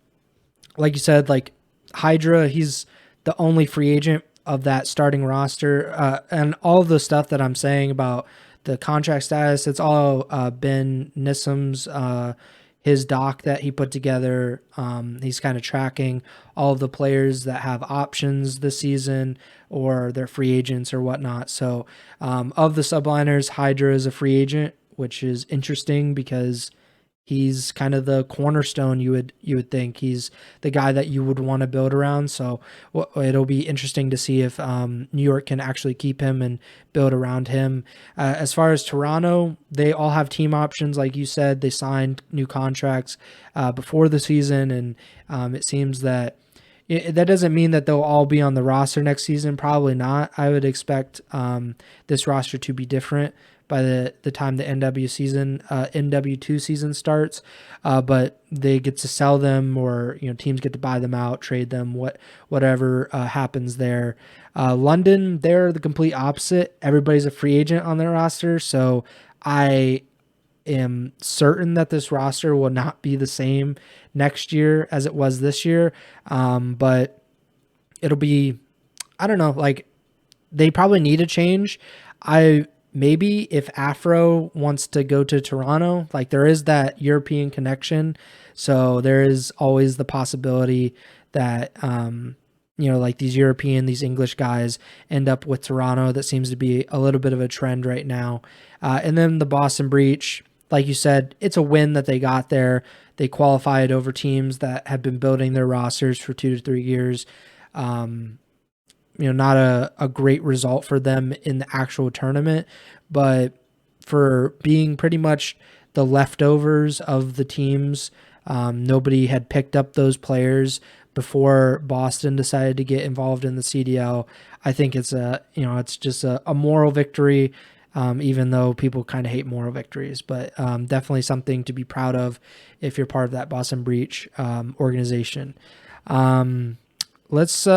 like you said, like Hydra, he's the only free agent of that starting roster, and all the stuff that I'm saying about the contract status, it's all Ben Nissum's his doc that he put together. He's kind of tracking all of the players that have options this season or they're free agents or whatnot. So of the subliners, Hydra is a free agent, which is interesting because he's kind of the cornerstone. You would think he's the guy that you would want to build around. So it'll be interesting to see if New York can actually keep him and build around him. As far as Toronto, they all have team options, like you said. They signed new contracts before the season, and it seems that that doesn't mean that they'll all be on the roster next season. Probably not. I would expect this roster to be different by the time the NW2 season starts, but they get to sell them, or teams get to buy them out, trade them, whatever happens there. London, they're the complete opposite. Everybody's a free agent on their roster, so I am certain that this roster will not be the same next year as it was this year, but it'll be, I don't know, like they probably need a change. Maybe if Afro wants to go to Toronto, like there is that European connection. So there is always the possibility that, like these English guys end up with Toronto. That seems to be a little bit of a trend right now. And then the Boston Breach, like you said, it's a win that they got there. They qualified over teams that have been building their rosters for 2 to 3 years. Not a great result for them in the actual tournament, but for being pretty much the leftovers of the teams, nobody had picked up those players before Boston decided to get involved in the CDL. I think it's just a moral victory, even though people kind of hate moral victories, but definitely something to be proud of if you're part of that Boston Breach organization. Let's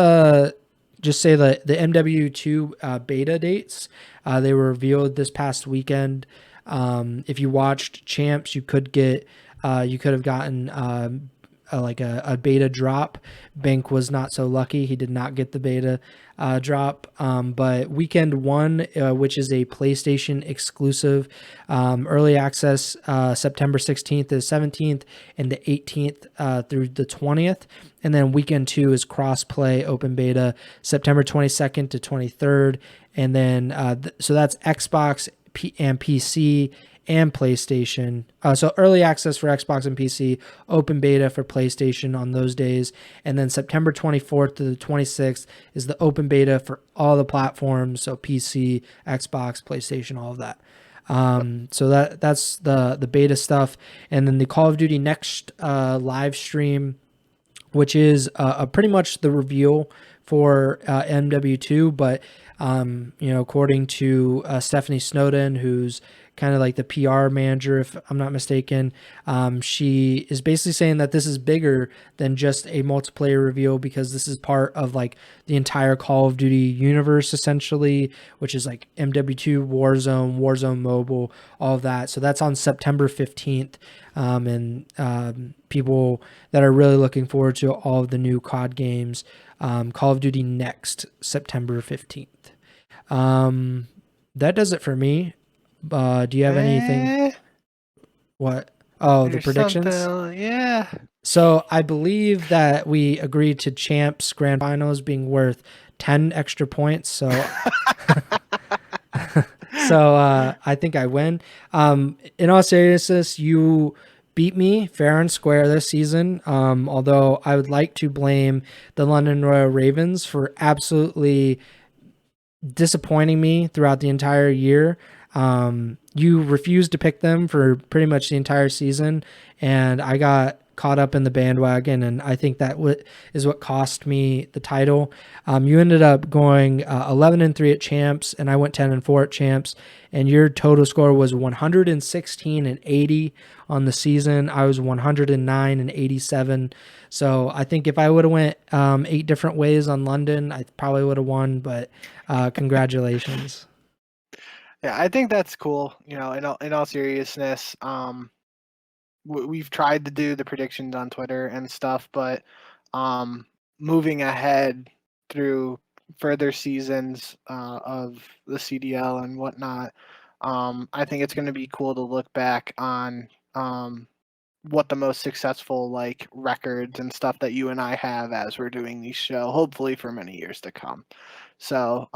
just say that the Mw2 beta dates, they were revealed this past weekend. If you watched Champs, you could have gotten a beta drop. Bank was not so lucky. He did not get the beta drop. But weekend one, which is a PlayStation exclusive, early access, September 16th to 17th and the 18th through the 20th. And then weekend two is cross-play open beta, September 22nd to 23rd. And then, so that's Xbox and PC and PlayStation. So early access for Xbox and PC, open beta for PlayStation on those days. And then September 24th to the 26th is the open beta for all the platforms. So PC, Xbox, PlayStation, all of that. So that's the beta stuff. And then the Call of Duty Next live stream, which is pretty much the reveal for MW2, but according to Stephanie Snowden, who's kind of like the PR manager, if I'm not mistaken, she is basically saying that this is bigger than just a multiplayer reveal, because this is part of like the entire Call of Duty universe, essentially, which is like MW2, Warzone Mobile, all of that. So that's on September 15th. And people that are really looking forward to all of the new COD games, Call of Duty Next, September 15th. That does it for me. Do you have anything? What? Oh, the There's something, predictions. yeah. So I believe that we agreed to champs grand finals being worth 10 extra points. So I think I win. In all seriousness, you beat me fair and square this season. Although I would like to blame the London Royal Ravens for absolutely disappointing me throughout the entire year. You refused to pick them for pretty much the entire season, and I got caught up in the bandwagon, and I think that is what cost me the title. You ended up going 11-3 at champs, and I went 10-4 at champs, and your total score was 116-80 on the season. I was 109-87. So I think if I would have went 8 different ways on London, I probably would have won. But congratulations. Yeah, I think that's cool. In all seriousness, we've tried to do the predictions on Twitter and stuff, but um, moving ahead through further seasons of the CDL and whatnot, I think it's going to be cool to look back on what the most successful like records and stuff that you and I have as we're doing these show, hopefully for many years to come. So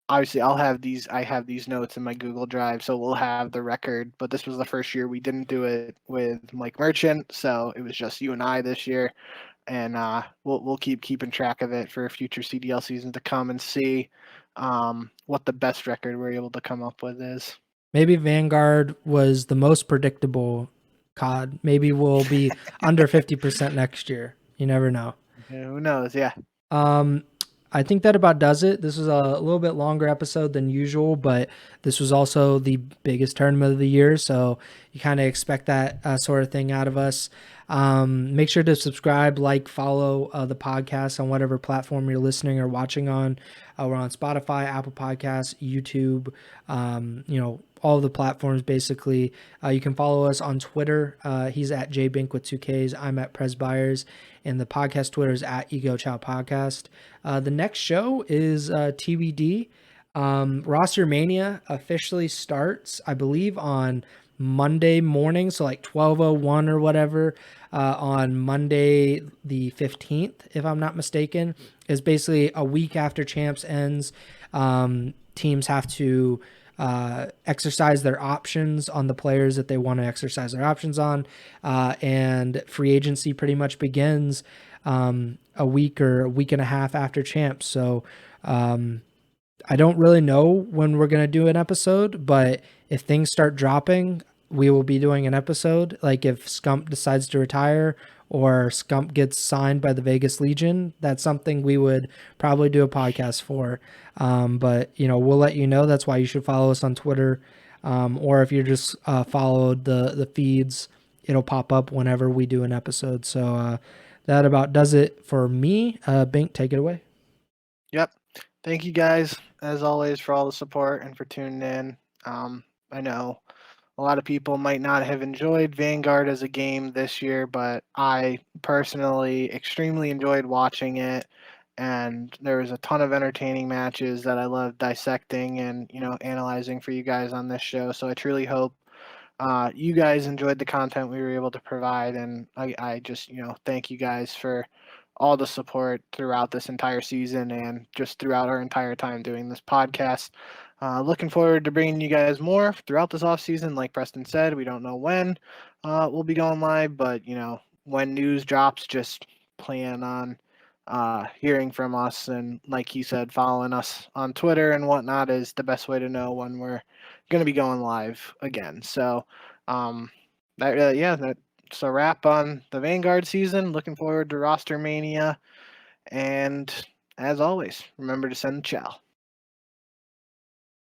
obviously I have these notes in my Google Drive, so we'll have the record. But this was the first year we didn't do it with Mike Merchant, so it was just you and I this year, and we'll keep keeping track of it for future CDL season to come and see what the best record we're able to come up with is. Maybe Vanguard was the most predictable COD. Maybe we'll be under 50% next year. You never know. Yeah, who knows? Yeah. Um, I think that about does it. This was a little bit longer episode than usual, but this was also the biggest tournament of the year, so you kind of expect that sort of thing out of us. Make sure to subscribe, like, follow the podcast on whatever platform you're listening or watching on. We're on Spotify, Apple Podcasts, YouTube, all the platforms basically. You can follow us on Twitter. He's at jbink with 2Ks. I'm at Pres Byers. And the podcast Twitter is at Ego Chall Podcast. The next show is TBD. Roster Mania officially starts, I believe, on Monday morning, so like 12:01 or whatever, on Monday the 15th, if I'm not mistaken. Is basically a week after Champs ends. Teams have to exercise their options on the players that they want to exercise their options on, and free agency pretty much begins a week or a week and a half after Champs. So I don't really know when we're going to do an episode, but if things start dropping, we will be doing an episode. Like if Scump decides to retire or Scump gets signed by the Vegas Legion, that's something we would probably do a podcast for. But, we'll let you know. That's why you should follow us on Twitter. Or if you're just followed the feeds, it'll pop up whenever we do an episode. So that about does it for me. Bink, take it away. Yep. Thank you guys, as always, for all the support and for tuning in. I know a lot of people might not have enjoyed Vanguard as a game this year, but I personally extremely enjoyed watching it. And there was a ton of entertaining matches that I loved dissecting and analyzing for you guys on this show. So I truly hope you guys enjoyed the content we were able to provide, and I just thank you guys for all the support throughout this entire season and just throughout our entire time doing this podcast. Looking forward to bringing you guys more throughout this off season. Like Preston said, we don't know when we'll be going live, but when news drops, just plan on hearing from us. And like he said, following us on Twitter and whatnot is the best way to know when we're going to be going live again. So, that's a wrap on the Vanguard season. Looking forward to Roster Mania. And as always, remember to send the chow.